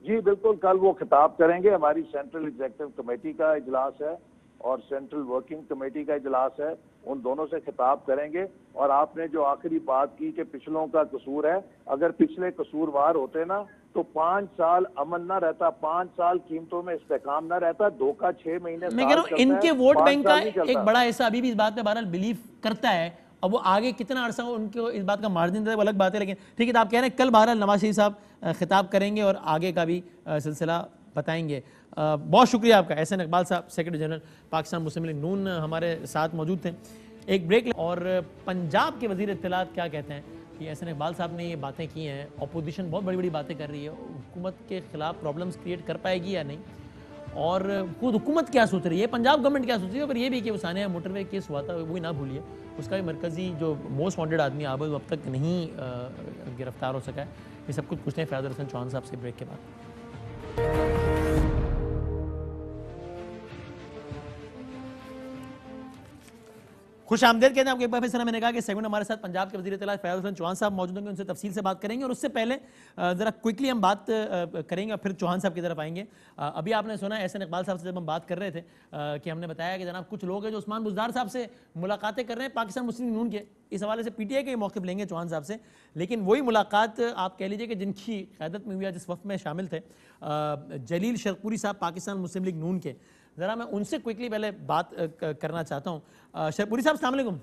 جی بالکل، کل وہ خطاب کریں گے۔ ہماری سینٹرل ایگزیکٹو کمیٹی کا اجلاس ہے اور سینٹرل ورکنگ کمیٹی کا اجلاس ہے، ان دونوں سے خطاب کریں گے۔ اور آپ نے جو آخری بات کی کہ پچھلوں کا قصور ہے، اگر پچھلے قصوروار ہوتے نا تو 5 سال امن نہ رہتا، 5 سال قیمتوں میں استحکام نہ رہتا، دھوکہ 6 مہینے میں کہہ رہا ہوں ان کے ووٹ بینک کا ایک بڑا حصہ ابھی بھی اس بات پہ بہرحال بلیو کرتا ہے۔ اب وہ آگے کتنا عرصہ ان کو اس بات کا مارجن ہے وہ الگ بات ہے، لیکن ٹھیک ہے، تو آپ کہہ رہے ہیں کل بہرحال نواز شریف صاحب خطاب کریں گے اور آگے کا بھی سلسلہ بتائیں گے۔ بہت شکریہ آپ کا احسن اقبال صاحب، سیکرٹری جنرل پاکستان مسلم لیگ نون، ہمارے ساتھ موجود تھے۔ ایک بریک اور پنجاب کے وزیر اطلاعات کیا کہتے ہیں کہ احسن اقبال صاحب نے یہ باتیں کی ہیں، اپوزیشن بہت بڑی بڑی باتیں کر رہی ہے، حکومت کے خلاف پرابلمز کریٹ کر پائے گی یا نہیں، اور خود حکومت کیا سوچ رہی ہے، پنجاب گورنمنٹ کیا سوچ رہی ہے، اور یہ بھی کہ وہ ثانیہ موٹر وے کیس ہوا تھا وہ بھی نہ بھولیے، اس کا بھی مرکزی جو موسٹ وانٹڈ آدمی آب وہ اب تک نہیں گرفتار ہو سکا ہے۔ یہ سب کچھ پوچھتے ہیں فیاض حسن چوہان صاحب سے بریک کے بعد۔ خوش آمدید کہتے ہیں آپ کے ایک بار پھر میں نے کہا کہ سیگمنٹ ہمارے ساتھ پنجاب کے وزیر اطلاعات فیاض حسن چوہان صاحب موجود ہوں گے، ان سے تفصیل سے بات کریں گے، اور اس سے پہلے ذرا کوئکلی ہم بات کریں گے اور پھر چوہان صاحب کی طرف آئیں گے۔ ابھی آپ نے سنا احسن اقبال صاحب سے جب ہم بات کر رہے تھے کہ ہم نے بتایا کہ جناب کچھ لوگ ہیں جو عثمان بزدار صاحب سے ملاقاتیں کر رہے ہیں پاکستان مسلم لیگ نون کے، اس حوالے سے پی ٹی آئی کے موقف لیں گے چوہان صاحب سے، لیکن وہی ملاقات آپ کہہ لیجئے کہ جن کی قیادت میں ہوئی جس وفد میں شامل تھے جلیل شرقپوری صاحب پاکستان مسلم لیگ نون کے، ذرا میں ان سے کوئکلی پہلے بات کرنا چاہتا ہوں۔ شرقپوری صاحب السلام علیکم۔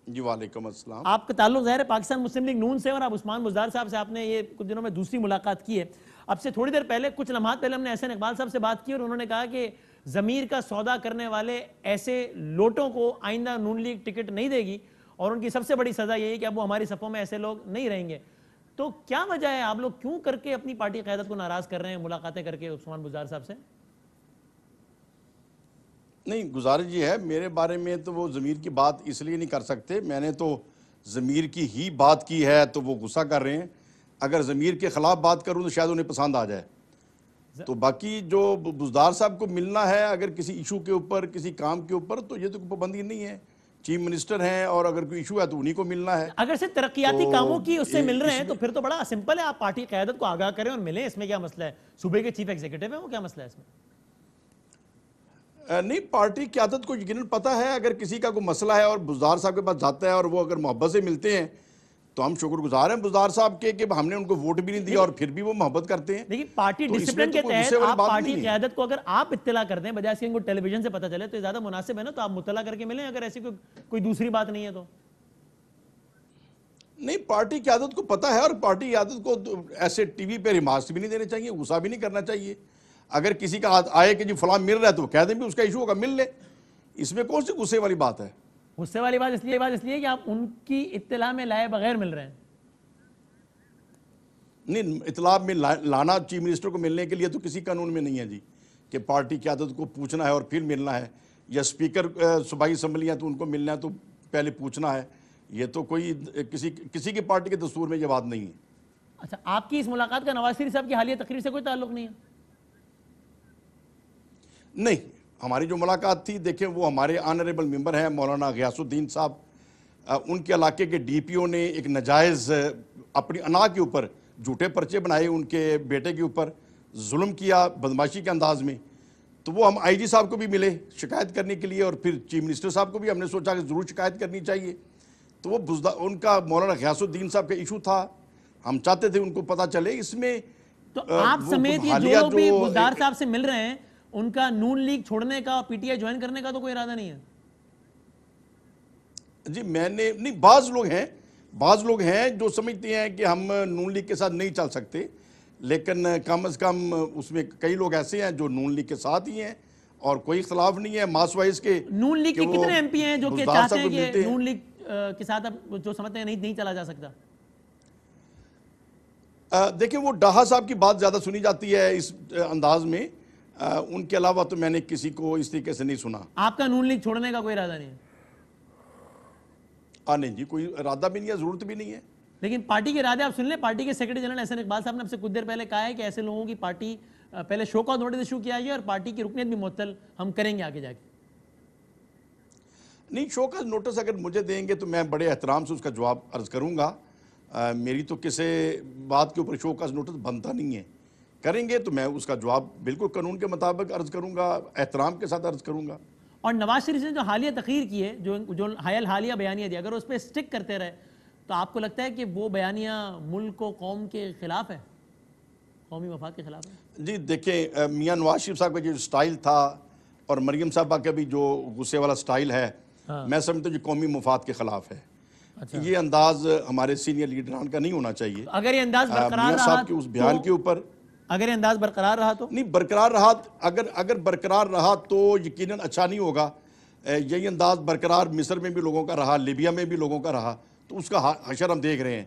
جی وعلیکم السلام۔ آپ کا تعلق ظاہر ہے پاکستان مسلم لیگ نون سے، اور اب عثمان بزدار صاحب سے آپ نے یہ کچھ دنوں میں دوسری ملاقات کی ہے۔ اب سے تھوڑی دیر پہلے، کچھ لمحات پہلے ہم نے احسن اقبال صاحب سے بات کی اور انہوں نے کہا کہ ضمیر کا سودا کرنے والے ایسے لوٹوں کو آئندہ نون لیگ ٹکٹ نہیں دے گی، اور ان کی سب سے بڑی سزا یہی کہ اب وہ ہماری صفوں میں ایسے لوگ نہیں رہیں گے۔ تو کیا وجہ ہے، آپ لوگ کیوں کر کے اپنی پارٹی قیادت کو ناراض کر رہے ہیں ملاقاتیں کر کے عثمان بزدار صاحب سے؟ نہیں، گزارش یہ ہے، میرے بارے میں تو وہ ضمیر کی بات اس لیے نہیں کر سکتے، میں نے تو ضمیر کی ہی بات کی ہے تو وہ غصہ کر رہے ہیں۔ اگر ضمیر کے خلاف بات کروں تو شاید انہیں پسند آ جائے۔ تو باقی جو بزدار صاحب کو ملنا ہے اگر کسی ایشو کے اوپر، کسی کام کے اوپر، تو یہ تو کوئی پابندی نہیں ہے، چیف منسٹر ہیں اور اگر کوئی ایشو ہے تو انہی کو ملنا ہے۔ اگر سے ترقیاتی کاموں کی اس سے مل رہے ہیں تو پھر تو بڑا سمپل ہے، آپ پارٹی قیادت کو آگاہ کریں اور ملیں، اس میں کیا مسئلہ ہے؟ صوبے کے چیف ایگزیکٹو ہیں وہ، کیا مسئلہ ہے اس میں؟ نہیں، پارٹی قیادت کو یقیناً پتہ ہے اگر کسی کا کوئی مسئلہ ہے اور بزدار صاحب کے پاس جاتا ہے اور وہ اگر محبت سے ملتے ہیں تو ہم شکر گزار ہیں بزدار صاحب کے کہ ہم نے ان کو ووٹ بھی نہیں دیا اور پھر بھی وہ محبت کرتے ہیں. لیکن پارٹی تو اس میں ڈسپلن تو کے کوئی تحت غصے والی آپ بات پارٹی نہیں ہے. قیادت کو اگر آپ اطلاع کر دیں بجائے اس کے ان کو ٹیلی ویژن سے پتہ چلے تو یہ زیادہ مناسب ہے نا. تو آپ مطلع کر کے ملیں اگر ایسی کوئی دوسری بات نہیں ہے تو. نہیں, پارٹی قیادت کو پتہ ہے, اور پارٹی قیادت کو ایسے ٹی وی پہ ریمارکس بھی نہیں دینے چاہیے, غصہ بھی نہیں کرنا چاہیے. اگر کسی کا آئے کہ جی فلاں مل رہا ہے تو کہہ دیں بھی اس کا ایشو ہوگا, مل لے, اس میں کون سی غصے والی بات ہے. غصے والی بات اس لیے کہ آپ ان کی اطلاع میں لائے بغیر مل رہے ہیں. نہیں, اطلاع میں لانا چیف منسٹر کو ملنے کے لیے تو کسی قانون میں نہیں ہے جی, کہ پارٹی قیادت کو پوچھنا ہے اور پھر ملنا ہے, یا اسپیکر صوبائی اسمبلی ہیں تو ان کو ملنا ہے تو پہلے پوچھنا ہے. یہ تو کوئی کسی کی پارٹی کے دستور میں یہ بات نہیں ہے. اچھا, آپ کی اس ملاقات کا نواز شریف صاحب کی حالیہ تقریر سے کوئی تعلق نہیں ہے؟ نہیں, ہماری جو ملاقات تھی, دیکھیں وہ ہمارے آنریبل ممبر ہیں مولانا غیاث الدین صاحب, ان کے علاقے کے ڈی پی او نے ایک ناجائز اپنی انا کے اوپر جھوٹے پرچے بنائے, ان کے بیٹے کے اوپر ظلم کیا بدماشی کے انداز میں. تو وہ ہم آئی جی صاحب کو بھی ملے شکایت کرنے کے لیے, اور پھر چیف منسٹر صاحب کو بھی ہم نے سوچا کہ ضرور شکایت کرنی چاہیے. تو وہ ان کا مولانا غیاث الدین صاحب کا ایشو تھا, ہم چاہتے تھے ان کو پتہ چلے. اس میں تو آپ سمیت یہ جو لوگ بھی بزدار صاحب سے مل رہے ہیں, ان کا نون لیگ چھوڑنے کا اور پی ٹی آئی جوائن کرنے کا تو کوئی ارادہ نہیں ہے؟ جی میں نے نہیں, بعض لوگ ہیں جو سمجھتے ہیں کہ ہم نون لیگ کے ساتھ نہیں چل سکتے, لیکن کم از کم اس میں کئی لوگ ایسے ہیں جو نون لیگ کے ساتھ ہی ہیں اور کوئی اختلاف نہیں ہے ماس وائز کے. نون لیگ کے کتنے ایم پی ہیں جو کہ چاہتے ہیں کہ ہیں. نون لیگ کے ساتھ اب جو سمجھتے ہیں نہیں چلا جا سکتا؟ دیکھیں وہ ڈاہا صاحب کی بات زیادہ سنی جاتی ہے اس انداز میں, ان کے علاوہ تو میں نے کسی کو اس طریقے سے نہیں سنا. آپ کا نون لیگ چھوڑنے کا کوئی ارادہ نہیں ہے؟ نہیں جی, کوئی ارادہ بھی نہیں ہے, ضرورت بھی نہیں ہے. لیکن پارٹی کے ارادے آپ سن لیں. پارٹی کے سیکرٹری جنرل احسن اقبال صاحب نے آپ سے کچھ دیر پہلے کہا ہے کہ ایسے لوگوں کی پارٹی پہلے شو کاز نوٹس ایشو کیا گیا اور پارٹی کی رکنیت بھی معطل ہم کریں گے آگے جا کے. نہیں, شو کاز نوٹس اگر مجھے دیں گے تو میں بڑے احترام سے اس کا جواب عرض کروں گا. میری تو کسی بات کے اوپر شو کاز نوٹس بنتا نہیں ہے. کریں گے تو میں اس کا جواب بالکل قانون کے مطابق عرض کروں گا, احترام کے ساتھ عرض کروں گا. اور نواز شریف نے جو حالیہ تقریر کی ہے, جو حالیہ بیانیہ دیا, اگر اس پہ سٹک کرتے رہے تو آپ کو لگتا ہے کہ وہ بیانیہ ملک و قوم کے خلاف ہے, قومی مفاد کے خلاف ہے؟ جی دیکھیں, میاں نواز شریف صاحب کا جو سٹائل تھا اور مریم صاحبہ کا بھی جو غصے والا سٹائل ہے, میں سمجھتا ہوں یہ قومی مفاد کے خلاف ہے. یہ انداز ہمارے سینئر لیڈران کا نہیں ہونا چاہیے. اگر یہ انداز برقرار میاں رہا صاحب کے اس بیان کے اوپر, اگر یہ انداز برقرار رہا تو نہیں, برقرار رہا, اگر برقرار رہا تو یقیناً اچھا نہیں ہوگا. یہی انداز برقرار مصر میں بھی لوگوں کا رہا, لیبیا میں بھی لوگوں کا رہا, تو اس کا حشر ہم دیکھ رہے ہیں.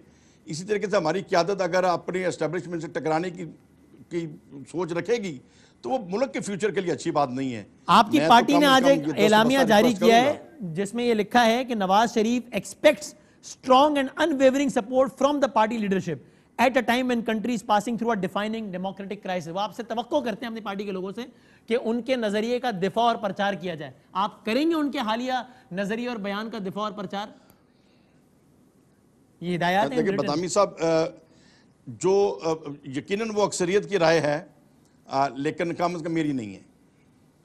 اسی طریقے سے ہماری قیادت اگر اپنے اسٹیبلشمنٹ سے ٹکرانے کی سوچ رکھے گی تو وہ ملک کے فیوچر کے لیے اچھی بات نہیں ہے. آپ کی پارٹی نے آج ایک اعلامیہ جاری کیا ہے جس میں یہ لکھا ہے کہ Nawaz Sharif expects strong and unwavering support from the party leadership at a time when country is passing through a defining democratic crisis. وہ آپ سے توقع کرتے ہیں اپنی پارٹی کے لوگوں سے کہ ان کے نظریے کا دفاع اور پرچار کیا جائے. آپ کریں گے ان کے حالیہ نظریے اور بیان کا دفاع اور پرچار؟ یہ ہدایات ہیں بدامی صاحب, جو یقیناً وہ اکثریت کی رائے ہے, لیکن کم از کم میری نہیں ہے.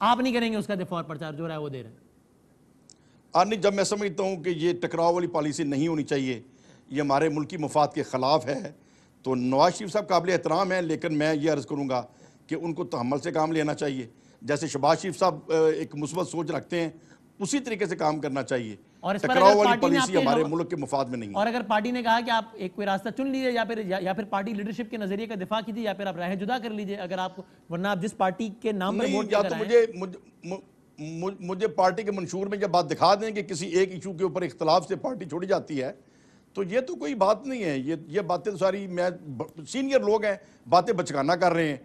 آپ نہیں کریں گے اس کا دفاع اور پرچار جو رائے وہ دے رہے ہیں؟ نہیں, جب میں سمجھتا ہوں کہ یہ ٹکراؤ والی پالیسی نہیں ہونی چاہیے, یہ ہمارے ملکی مفاد کے خلاف ہے, تو نواز شریف صاحب قابل احترام ہیں, لیکن میں یہ عرض کروں گا کہ ان کو تحمل سے کام لینا چاہیے. جیسے شہباز شریف صاحب ایک مثبت سوچ رکھتے ہیں, اسی طریقے سے کام کرنا چاہیے. ٹکراؤ والی پالیسی ہمارے ملک کے مفاد میں نہیں ہے. اور اگر پارٹی نے کہا کہ آپ ایک کوئی راستہ چن لیجیے یا پھر پارٹی لیڈرشپ کے نظریے کا دفاع کیجیے یا پھر آپ راہ جدا کر لیجیے, اگر آپ ورنہ آپ جس پارٹی کے نام پر ووٹ یا تو مجھے پارٹی کے منشور میں جب بات دکھا دیں کہ کسی ایک ایشو کے اوپر اختلاف سے پارٹی چھوڑی جاتی ہے, تو یہ تو کوئی بات نہیں ہے. یہ باتیں تو ساری, میں سینئر لوگ ہیں, باتیں بچکانا کر رہے ہیں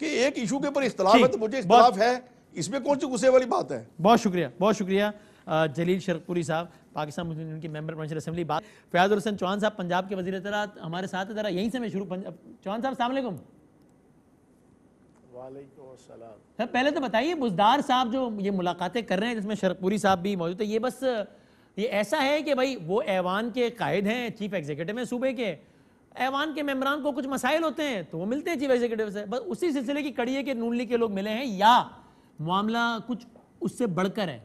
کہ ایک ایشو کے اوپر اختلاف ہے تو مجھے اختلاف ہے, اس میں کون سی غصے والی بات ہے. بہت شکریہ جلیل شرقپوری صاحب, پاکستان مسلم لیگ کے ممبر پرنسپل اسمبلی. فیاض الحسن چوہان صاحب پنجاب کے وزیر اطلاعات ہمارے ساتھ ہیں, ذرا یہیں سے میں شروع. چوہان صاحب السلام علیکم. وعلیکم السلام. سر پہلے تو بتائیے, بزدار صاحب جو یہ ملاقاتیں کر رہے ہیں جس میں شرقپوری صاحب بھی موجود ہے, یہ بس یہ ایسا ہے کہ بھائی وہ ایوان کے قائد ہیں, چیف ایگزیکٹو ہیں صوبے کے, ایوان کے ممبران کو کچھ مسائل ہوتے ہیں تو وہ ملتے ہیں چیف ایگزیکٹو سے, بس اسی سلسلے کی کڑی ہے کہ نون لیگ کے لوگ ملے ہیں, یا معاملہ کچھ اس سے بڑھ کر ہے؟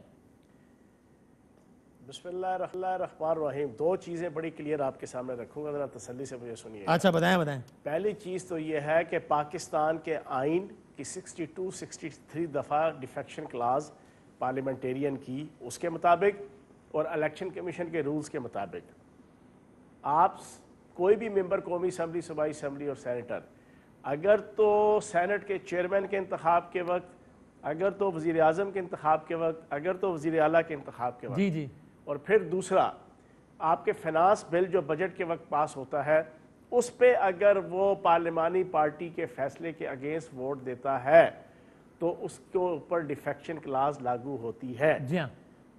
بسم اللہ الرحمن الرحیم. دو چیزیں بڑی کلیئر آپ کے سامنے رکھوں گا, ذرا تسلی سے مجھے سنیے. اچھا بتائیں. پہلی چیز تو یہ ہے کہ پاکستان کے آئین کی 62-63 دفعہ ڈیفیکشن کلاز پارلیمنٹیرین کی, اس کے مطابق اور الیکشن کمیشن کے رولز کے مطابق آپ کوئی بھی ممبر قومی اسمبلی, صوبائی اسمبلی اور سینیٹر, اگر تو سینٹ کے چیئرمین کے انتخاب کے وقت, اگر تو وزیر اعظم کے انتخاب کے وقت, اگر تو وزیر اعلیٰ کے انتخاب کے وقت, جی اور پھر دوسرا آپ کے فنانس بل جو بجٹ کے وقت پاس ہوتا ہے اس پہ اگر وہ پارلیمانی پارٹی کے فیصلے کے اگینسٹ ووٹ دیتا ہے تو اس کے اوپر ڈیفیکشن کلاز لاگو ہوتی ہے. جی ہاں.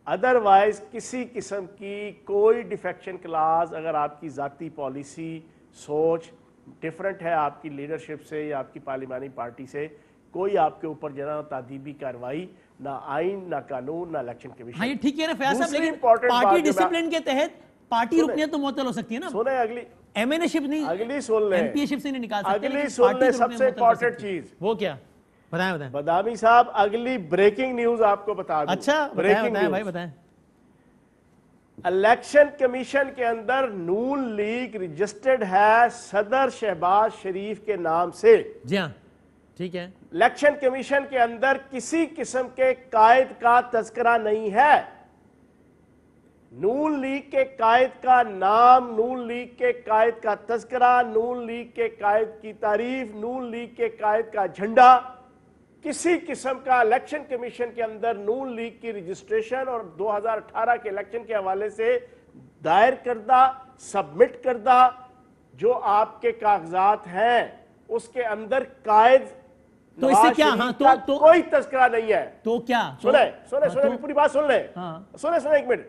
ادروائز کسی قسم کی کوئی ڈیفیکشن کلاز, اگر آپ کی ذاتی پالیسی سوچ ڈیفرنٹ ہے آپ کی لیڈرشپ سے یا آپ کی پارلیمانی پارٹی سے, کوئی آپ کے اوپر جناب تعدیبی کارروائی, نہ آئین, نہ قانون, نہ الیکشن کمیشن. ہاں یہ ٹھیک ہے نا فیاض صاحب, لیکن important پارٹی بات جو ڈسپلن کے تحت پارٹی رکنیت تو معطل ہو سکتی ہے نا. سنیں اگلی ایم این اے شپ نہیں, اگلی سن لیں, ایم پی اے شپ سے نہیں نکال سکتے. اگلی سن لیں سب سے امپورٹنٹ چیز. وہ کیا؟ بتائیں. بدامی صاحب اگلی بریکنگ نیوز آپ کو بتا دوں. اچھا بتائیں بھائی بتائیں. الیکشن کمیشن کے اندر نون لیگ رجسٹرڈ ہے صدر شہباز شریف کے نام سے. جی ہاں ٹھیک ہے. الیکشن کمیشن کے اندر کسی قسم کے قائد کا تذکرہ نہیں ہے. نون لیگ کے قائد کا نام, نون لیگ کے قائد کا تذکرہ, نون لیگ کے قائد کی تعریف, نون لیگ کے قائد کا جھنڈا, کسی قسم کا الیکشن کمیشن کے اندر نون لیگ کی رجسٹریشن اور 2018 کے الیکشن کے حوالے سے دائر کردہ, سبمٹ کردہ جو آپ کے کاغذات ہیں اس کے اندر قائد تو اس سے کیا؟ ہاں تو کوئی تذکرہ نہیں ہے. تو کیا؟ سنیں پوری بات سن لیں. سنیں ایک منٹ.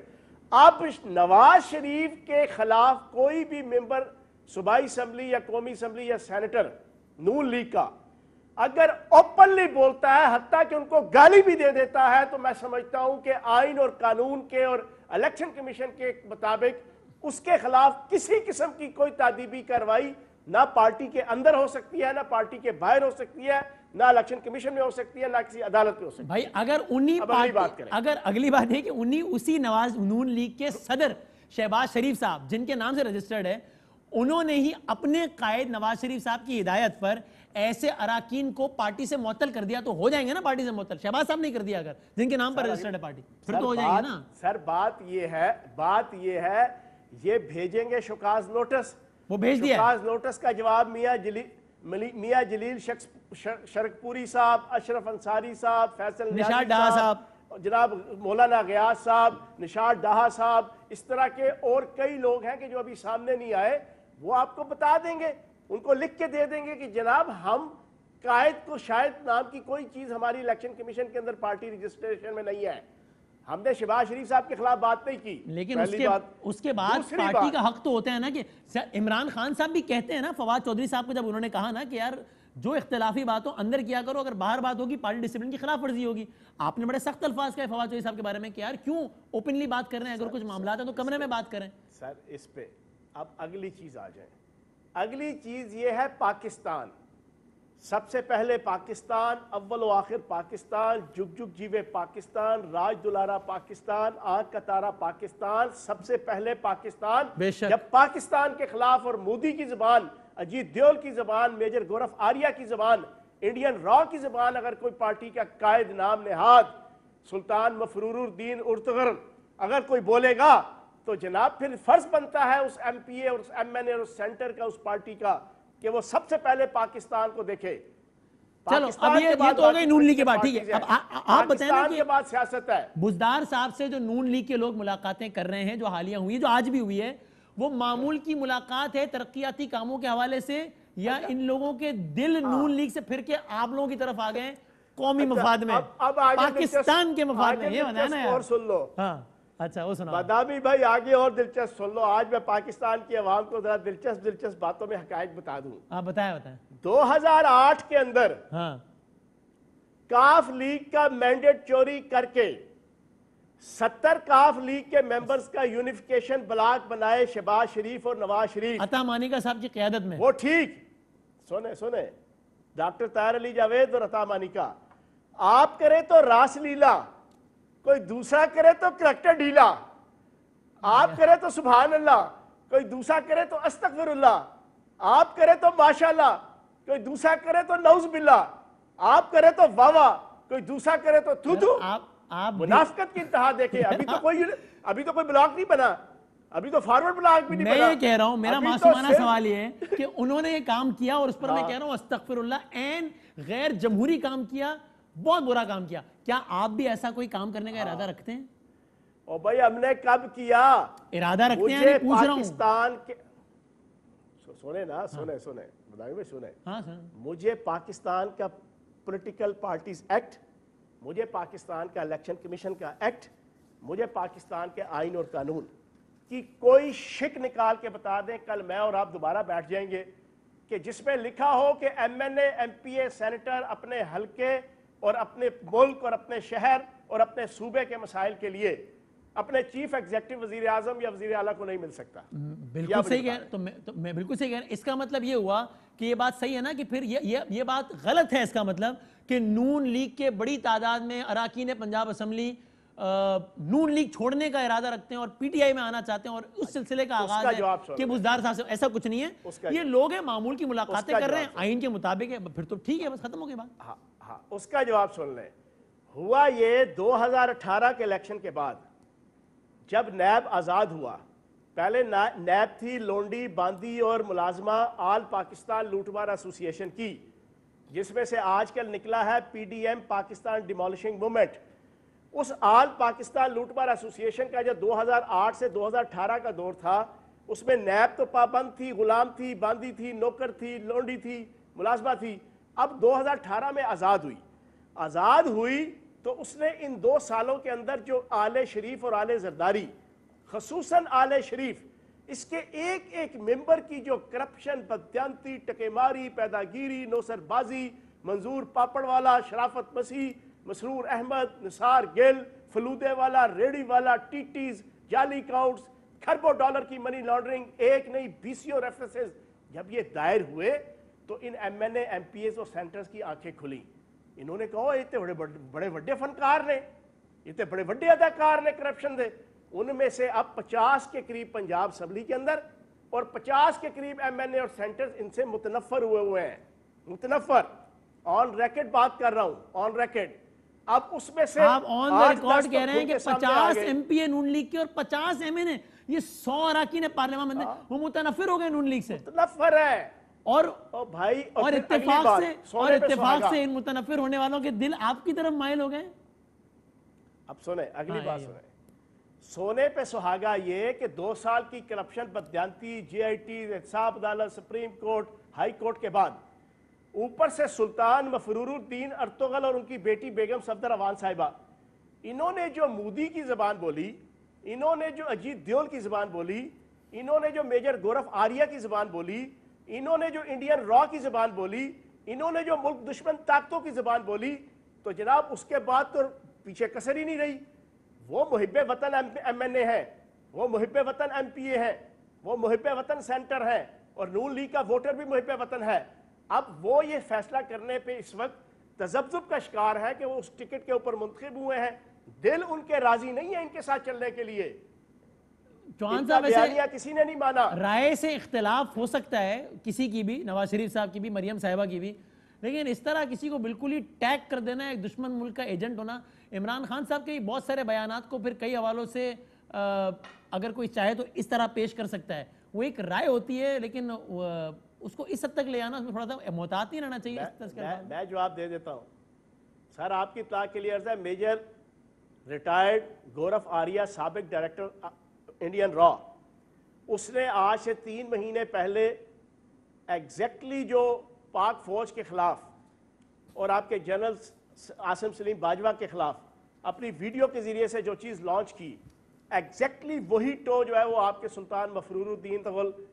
آپ نواز شریف کے خلاف کوئی بھی ممبر صوبائی اسمبلی یا قومی اسمبلی یا سینیٹر نون لیگ کا اگر اوپنلی بولتا ہے, حتیٰ کہ ان کو گالی بھی دے دیتا ہے, تو میں سمجھتا ہوں کہ آئین اور قانون کے اور الیکشن کمیشن کے مطابق اس کے خلاف کسی قسم کی کوئی تعدیبی کارروائی نہ پارٹی کے اندر ہو سکتی ہے, نہ پارٹی کے باہر ہو سکتی ہے, نہ الیکشن کمیشن میں ہو سکتی ہے, نہ کسی عدالت میں ہو سکتی ہے. بھائی اگر اگلی بات ہے کہ اسی نواز نون لیگ کے صدر شہباز شریف صاحب جن کے نام سے رجسٹرڈ ہے, انہوں نے ہی اپنے قائد نواز شریف صاحب کی ہدایت پر ایسے اراکین کو پارٹی سے معطل کر دیا, تو ہو جائیں گے نا پارٹی سے معطل. شہباز صاحب نہیں کر دیا اگر جن کے نام پر رجسٹرڈ ہے پارٹی, پھر تو ہو جائیں گے نا. سر بات یہ ہے یہ بھیجیں گے شوکاز نوٹس, وہ بھیج دیا. شوکاز نوٹس کا جواب میاں جلیل شرکپوری صاحب, اشرف انصاری صاحب, فیصل نشاط ڈاہا صاحب, جناب مولانا غیاث صاحب, نشاط ڈاہا صاحب, اس طرح کے اور کئی لوگ ہیں کہ جو ابھی سامنے نہیں آئے, وہ آپ کو بتا دیں گے, ان کو لکھ کے دے دیں گے کہ جناب ہم قائد کو شاید نام کی کوئی چیز ہماری الیکشن کمیشن کے اندر پارٹی رجسٹریشن میں نہیں ہے. ہم نے شہباز شریف صاحب کے خلاف بات نہیں کی, لیکن اس کے بعد پارٹی کا حق تو ہوتا ہے نا کہ عمران خان صاحب بھی کہتے ہیں نا فواد چودھری صاحب کو, جب انہوں نے کہا نا کہ یار جو اختلافی باتوں اندر کیا کرو, اگر باہر بات ہوگی پارٹی ڈسپلن کی خلاف ورزی ہوگی. آپ نے بڑے سخت الفاظ کہے فواد چودھری صاحب کے بارے میں کہ یار کیوں اوپنلی بات کر رہے ہیں, اگر کچھ معاملات ہیں تو کمرے میں بات کریں. سر اس پہ اب اگلی چیز آ جائیں. اگلی چیز یہ ہے پاکستان. سب سے پہلے پاکستان, اول و آخر پاکستان, جگ جگ جیوے پاکستان, راج دلارا پاکستان, آنکھ کا تارا پاکستان, سب سے پہلے پاکستان. جب پاکستان کے خلاف اور مودی کی زبان, اجیت دیول کی زبان, میجر گورف آریہ کی زبان, انڈین را کی زبان اگر کوئی پارٹی کا قائد نام نہاد سلطان مفرور الدین ارطغرل اگر کوئی بولے گا, تو جناب پھر فرض بنتا ہے اس ایم پی اے اور اس ایم این اے اور اس سینٹر کا, اس پارٹی کا, کہ وہ سب سے پہلے پاکستان کو دیکھے. چلو اب یہ تو ہو گئی نون لیگ کی بات, ٹھیک ہے. اب آپ بتائیں نا کہ بعد سیاست ہے. بزدار صاحب سے جو نون لیگ کے لوگ ملاقاتیں کر رہے ہیں, جو حالیہ ہوئی, جو آج بھی ہوئی ہے, وہ معمول کی ملاقات ہے ترقیاتی کاموں کے حوالے سے, یا ان لوگوں کے دل نون لیگ سے پھر کے آپ لوگوں کی طرف آ گئے قومی مفاد میں, پاکستان کے مفاد میں؟ یہ بتائیں نا یار. اور سن لو. ہاں اچھا وہ سنا. بدامی بھائی آگے اور دلچسپ سن لو. آج میں پاکستان کی عوام کو ذرا دلچسپ باتوں میں حقائق بتا دوں. ہاں بتائیں. 2008 کے اندر ہاں کاف لیگ کا مینڈیٹ چوری کر کے 70 کاف لیگ کے ممبرز کا یونیفیکیشن بلاک بنائے شہباز شریف اور نواز شریف, عطا مانیکا صاحب کی قیادت میں. وہ ٹھیک سنیں ڈاکٹر طاہر علی جاوید اور عطا مانیکا. آپ کرے تو راس لیلا, کوئی دوسرا کرے تو کریکٹر ڈھیلا. آپ کرے تو سبحان اللہ, کوئی دوسرا کرے تو استغفر اللہ, آپ کرے تو ماشاءاللہ, کوئی دوسرا کرے تو نعوذ باللہ, آپ کرے تو واہ واہ, کوئی دوسرا کرے تو تھو تھو. آپ منافقت کی انتہا دیکھیں. ابھی تو کوئی بلاک نہیں بنا, ابھی تو فارورڈ بلاک بھی نہیں بنا. میں یہ کہہ رہا ہوں, میرا معصومانہ سوال یہ ہے کہ انہوں نے یہ کام کیا اور اس پر میں کہہ رہا ہوں استغفر اللہ, این غیر جمہوری کام کیا, بہت برا کام کیا. کیا آپ بھی ایسا کوئی کام کرنے کا ارادہ رکھتے ہیں؟ اور بھائی ہم نے کب کیا ارادہ رکھتے ہیں؟ مجھے پوچھ رہا ہوں. پاکستان کے سنیں نا, سنیں بتائیں میں سنیں. مجھے پاکستان کا پولیٹیکل پارٹیز ایکٹ, مجھے پاکستان کا الیکشن کمیشن کا ایکٹ, مجھے پاکستان کے آئین اور قانون کی کوئی شک نکال کے بتا دیں, کل میں اور آپ دوبارہ بیٹھ جائیں گے کہ جس میں لکھا ہو کہ ایم این اے, ایم پی اے, سینیٹر اپنے حلقے اور اپنے ملک اور اپنے شہر اور اپنے صوبے کے مسائل کے لیے اپنے چیف ایگزیکٹو وزیر اعظم یا وزیر اعلیٰ کو نہیں مل سکتا. بالکل صحیح کہہ رہا ہوں, تو میں بالکل صحیح کہہ رہا ہوں. اس کا مطلب یہ ہوا کہ یہ بات صحیح ہے نا, کہ پھر یہ بات غلط ہے. اس کا مطلب کہ نون لیگ کے بڑی تعداد میں اراکین پنجاب اسمبلی نون لیگ چھوڑنے کا ارادہ رکھتے ہیں اور پی ٹی آئی میں آنا چاہتے ہیں, اور اس سلسلے کا آغاز ہے کہ بزدار صاحب سے. ایسا کچھ نہیں ہے, یہ لوگ ہیں معمول کی ملاقاتیں کر رہے ہیں, آئین کے مطابق ہے, پھر تو ٹھیک ہے, بس ختم ہو گئی بات. ہاں, اس کا جواب سن لیں. ہوا یہ 2018 کے الیکشن کے بعد جب نیب آزاد ہوا, پہلے نیب تھی لونڈی, باندی اور ملازمہ آل پاکستان لوٹ مار ایسوسی ایشن کی, جس میں سے آج کل نکلا ہے P D M, Pakistan demolishing movement. اس آل پاکستان لوٹ مار ایسوسی ایشن کا جو 2008 سے 2018 کا دور تھا, اس میں نیب تو پابند تھی, غلام تھی, باندی تھی, نوکر تھی, لونڈی تھی, ملازمہ تھی. اب 2018 میں آزاد ہوئی تو اس نے ان 2 سالوں کے اندر جو آل شریف اور آل زرداری, خصوصاً آل شریف, اس کے ایک ممبر کی جو کرپشن, بددیانتی, ٹکے پیداگیری, نوسر بازی, منظور پاپڑ والا, شرافت مسیح, مسرور احمد, نثار گل, فلودے والا, ریڑی والا, ٹیٹیز, جعلی اکاؤنٹس, کھربوں ڈالر کی منی لانڈرنگ, ایک نہیں 20 ریفرنسز جب یہ دائر ہوئے تو ان ایم این اے, ایم پی ایز اور سینٹرز کی آنکھیں کھلیں. انہوں نے کہا یہ تو بڑے بڑے فنکار نے, یہ تو بڑے بڑے اداکار نے کرپشن دے. ان میں سے اب 50 کے قریب پنجاب اسمبلی کے اندر اور 50 کے قریب ایم این اے اور سینٹرز ان سے متنفر ہوئے ہیں. متنفر, آن ریکڈ بات کر رہا ہوں, آن ریکڈ. اب اس میں سے آپ آن دا ریکارڈ کہہ رہے ہیں کہ 50 ایم پی اے نون لیگ کے اور 50 ایم این اے, یہ 100 اراکین پارلیمان میں وہ متنفر ہو گئے نون لیگ سے. متنفر ہے. اور بھائی اور اتفاق سے ان متنفر ہونے والوں کے دل آپ کی طرف مائل ہو گئے. اب سنیں اگلی بات سنیں. سونے پہ سہاگا یہ کہ 2 سال کی کرپشن, بددیانتی, جی آئی ٹی, احتساب عدالت, سپریم کورٹ, ہائی کورٹ کے بعد اوپر سے سلطان مفرور الدین ارطغرل اور ان کی بیٹی بیگم صفدر اوان صاحبہ, انہوں نے جو مودی کی زبان بولی, انہوں نے جو اجیت دیول کی زبان بولی, انہوں نے جو میجر گورف آریہ کی زبان بولی, انہوں نے جو انڈین را کی زبان بولی, انہوں نے جو ملک دشمن طاقتوں کی زبان بولی, تو جناب اس کے بعد تو پیچھے کسر ہی نہیں رہی. وہ محب وطن ایم این اے ہیں, وہ محب وطن ایم پی اے ہیں, وہ محب وطن سینٹر ہیں, اور نون لیگ کا ووٹر بھی محب وطن ہے. اب وہ یہ فیصلہ کرنے پہ اس وقت تذبذب کا شکار ہے کہ وہ اس ٹکٹ کے اوپر منتخب ہوئے ہیں. دل ان کے راضی نہیں ہے ان کے ساتھ چلنے کے لیے. چوہان صاحب ایسے کسی نے نہیں مانا. رائے سے اختلاف ہو سکتا ہے کسی کی بھی, نواز شریف صاحب کی بھی, مریم صاحبہ کی بھی, لیکن اس طرح کسی کو بالکل ہی ٹیگ کر دینا, ایک دشمن ملک کا ایجنٹ ہونا. عمران خان صاحب کے بہت سارے بیانات کو پھر کئی حوالوں سے اگر کوئی چاہے تو اس طرح پیش کر سکتا ہے. وہ ایک رائے ہوتی ہے, لیکن اس کو اس حد تک لے آنا, اس میں تھوڑا سا محتاط نہیں رہنا چاہیے. میں جواب دے دیتا ہوں سر, آپ کی اطلاع کے لیے عرض ہے. میجر ریٹائرڈ گورف آریہ, سابق ڈائریکٹر انڈین را, اس نے آج سے 3 مہینے پہلے ایگزیکٹلی جو پاک فوج کے خلاف اور آپ کے جنرل عاصم سلیم باجوہ کے خلاف اپنی ویڈیو کے ذریعے سے جو چیز لانچ کی, ایگزیکٹلی وہی ٹو جو ہے وہ آپ کے سلطان مفرور الدین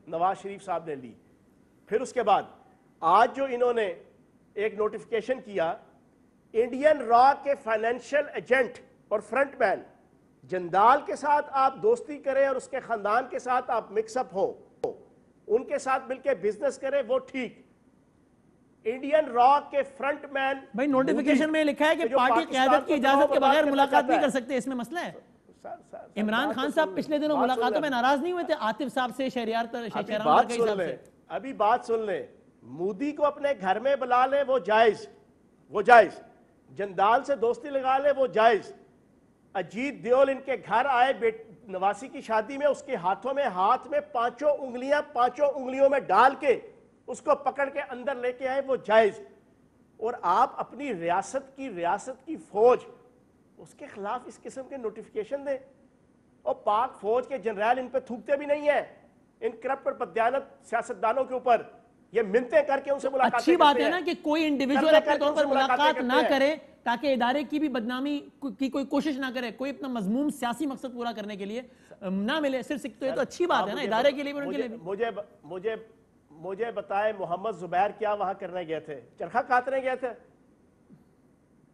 نواز شریف صاحب نے لی. پھر اس کے بعد آج جو انہوں نے ایک نوٹیفیکیشن کیا, انڈین را کے فائنینشیل ایجنٹ اور فرنٹ مین جندال کے ساتھ آپ دوستی کریں اور اس کے خاندان کے ساتھ آپ مکس اپ ہو, ان کے ساتھ مل کے بزنس کریں, وہ ٹھیک. انڈین را کے فرنٹ مین بھائی نوٹیفیکیشن میں لکھا ہے کہ پارٹی قیادت کی اجازت کے بغیر ملاقات نہیں کر سکتے, اس میں مسئلہ ہے. عمران خان صاحب پچھلے دنوں ملاقاتوں میں ناراض نہیں ہوئے تھے عاطف صاحب سے، شہریار ابھی بات سن لیں، مودی کو اپنے گھر میں بلا لیں وہ جائز، جندال سے دوستی لگا لیں وہ جائز، اجیت دیول ان کے گھر آئے نواسی کی شادی میں، اس کے ہاتھ میں پانچوں انگلیوں میں ڈال کے اس کو پکڑ کے اندر لے کے آئے وہ جائز، اور آپ اپنی ریاست کی فوج اس کے خلاف اس قسم کے نوٹیفیکیشن دیں، اور پاک فوج کے جنرل ان پہ تھوکتے بھی نہیں ہیں، ان کرپٹ اور بددیانت سیاستدانوں کے اوپر یہ منتیں کر کے ان سے ملاقات اچھی بات ہے نا کہ کوئی انڈیویجول اپنے طور پر ملاقات نہ کرے تاکہ ادارے کی بھی بدنامی کی کوئی کوشش نہ کرے، کوئی اپنا مضموم سیاسی مقصد پورا کرنے کے لیے نہ ملے، صرف تو یہ تو اچھی بات ہے نا ادارے کے لیے بھی ان کے لیے بھی۔ مجھے بتائے محمد زبیر کیا وہاں کرنے گئے تھے؟ چرخہ کاٹنے گئے تھے؟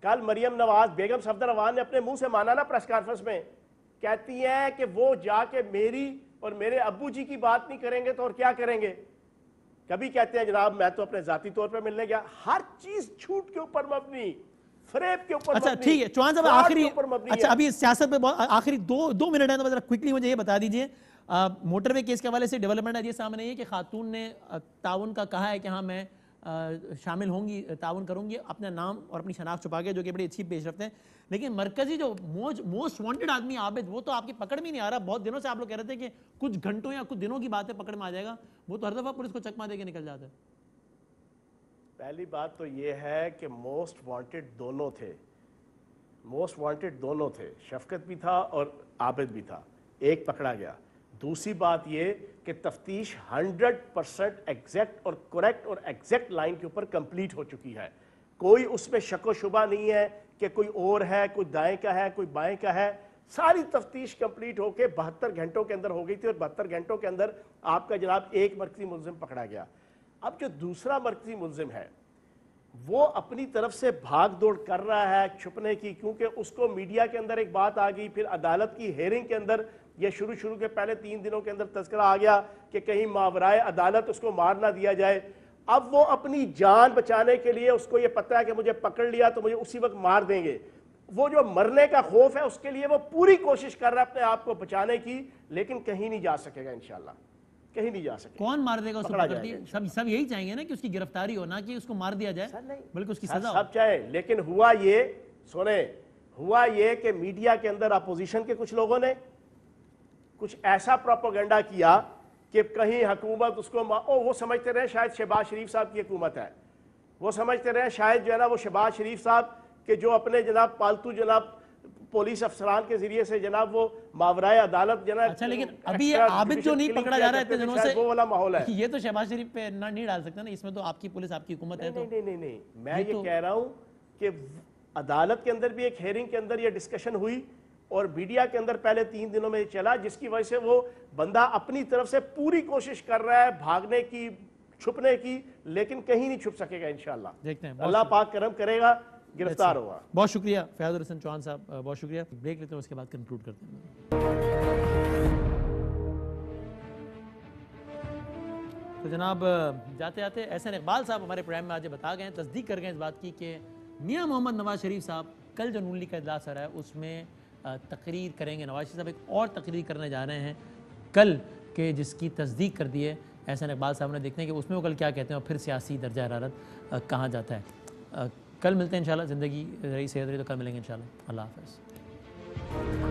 کل مریم نواز بیگم صفدر امان نے اپنے منہ سے مانا نا پریس کانفرنس میں، کہتی ہیں کہ وہ جا کے میری اور میرے ابو جی کی بات نہیں کریں گے تو اور کیا کریں گے؟ کبھی کہتے ہیں جناب میں تو اپنے ذاتی طور پر ملنے گیا، ہر چیز جھوٹ کے اوپر مبنی، فریب کے اوپر مبنی۔ اچھا ٹھیک ہے چوہان صاحب آخری، اچھا ابھی سیاست پہ آخری دو منٹ ہیں تو ذرا کوئکلی مجھے یہ بتا دیجئے، موٹر وے کیس کے حوالے سے ڈیولپمنٹ آج یہ سامنے یہ کہ خاتون نے تعاون کا کہا ہے کہ ہاں میں شامل ہوں گی، تعاون کروں گی، اپنا نام اور اپنی شناخت چھپا کے، جو کہ بڑی اچھی پیش رفت ہے، لیکن مرکزی جو موسٹ وانٹڈ آدمی عابد وہ تو آپ کی پکڑ میں نہیں آ رہا، بہت دنوں سے آپ لوگ کہہ رہے تھے کہ کچھ گھنٹوں یا کچھ دنوں کی بات ہے پکڑ میں آ جائے گا، وہ تو ہر دفعہ پولیس کو چکما دے کے نکل جاتا ہے۔ پہلی بات تو یہ ہے کہ موسٹ وانٹڈ دونوں تھے، شفقت بھی تھا اور عابد بھی تھا، ایک پکڑا گیا۔ دوسری بات یہ کہ تفتیش 100% ایگزیکٹ اور کریکٹ اور ایگزیکٹ لائن کے اوپر کمپلیٹ ہو چکی ہے، کوئی اس میں شک و شبہ نہیں ہے کہ کوئی اور ہے، کوئی دائیں کا ہے، کوئی بائیں کا ہے، ساری تفتیش کمپلیٹ ہو کے 72 گھنٹوں کے اندر ہو گئی تھی، اور 72 گھنٹوں کے اندر آپ کا جناب ایک مرکزی ملزم پکڑا گیا۔ اب جو دوسرا مرکزی ملزم ہے وہ اپنی طرف سے بھاگ دوڑ کر رہا ہے چھپنے کی، کیونکہ اس کو میڈیا کے اندر ایک بات آ گئی، پھر عدالت کی ہیئرنگ کے اندر یہ شروع کے پہلے 3 دنوں کے اندر تذکرہ آ گیا کہ کہیں ماورائے عدالت اس کو مار نہ دیا جائے۔ اب وہ اپنی جان بچانے کے لیے، اس کو یہ پتہ ہے کہ مجھے پکڑ لیا تو مجھے اسی وقت مار دیں گے، وہ جو مرنے کا خوف ہے اس کے لیے وہ پوری کوشش کر رہا ہے اپنے آپ کو بچانے کی، لیکن کہیں نہیں جا سکے گا انشاءاللہ، کہیں نہیں جا سکے۔ کون مار دے گا اس کو پکڑ دیا؟ سب یہی چاہیں گے نا کہ اس کی گرفتاری ہو، نہ کہ اس کو مار دیا جائے، بلکہ اس کی سزا ہو۔ سب چاہیں، لیکن ہوا یہ کہ میڈیا کے اندر اپوزیشن کے کچھ لوگوں نے کچھ ایسا پروپیگنڈا کیا کہ کہیں حکومت اس کو وہ سمجھتے رہے شاید شہباز شریف صاحب کی حکومت ہے، وہ سمجھتے رہے شاید جو ہے نا وہ شہباز شریف صاحب کہ جو اپنے جناب پالتو جناب پولیس افسران کے ذریعے سے جناب وہ ماورائے عدالت جناب۔ اچھا لیکن ابھی یہ عابد جو نہیں پکڑا جا رہا ہے اتنے دنوں سے، وہ والا ماحول ہے، یہ تو شہباز شریف پہ نہیں ڈال سکتا نا، اس میں تو آپ کی پولیس آپ کی حکومت ہے۔ نہیں، میں یہ کہہ رہا ہوں کہ عدالت کے اندر بھی ایک ہیئرنگ کے اندر یہ ڈسکشن ہوئی اور میڈیا کے اندر پہلے 3 دنوں میں چلا، جس کی وجہ سے وہ بندہ اپنی طرف سے پوری کوشش کر رہا ہے بھاگنے کی، چھپنے کی، لیکن کہیں نہیں چھپ سکے گا انشاءاللہ۔ دیکھتے ہیں اللہ پاک کرم کرے گا، گرفتار ہوگا۔ بہت شکریہ فیاض الحسن چوہان صاحب، بہت شکریہ۔ بریک لیتے ہیں، اس کے بعد کنکلوڈ کرتے ہیں۔ تو جناب جاتے جاتے احسن اقبال صاحب ہمارے پروگرام میں آج بتا گئے ہیں، تصدیق کر گئے اس بات کی کہ میاں محمد نواز شریف صاحب کل جو نون لیگ کا اجلاس ہو رہا ہے اس میں تقریر کریں گے۔ نواز شریف صاحب ایک اور تقریر کرنے جا رہے ہیں کل کے، جس کی تصدیق کر دی ہے احسن اقبال صاحب نے۔ دیکھتے ہیں کہ اس میں وہ کل کیا کہتے ہیں اور پھر سیاسی درجہ حرارت کہاں جاتا ہے۔ کل ملتے ہیں انشاءاللہ، زندگی رہی صحت رہی تو کل ملیں گے انشاءاللہ۔ اللہ حافظ۔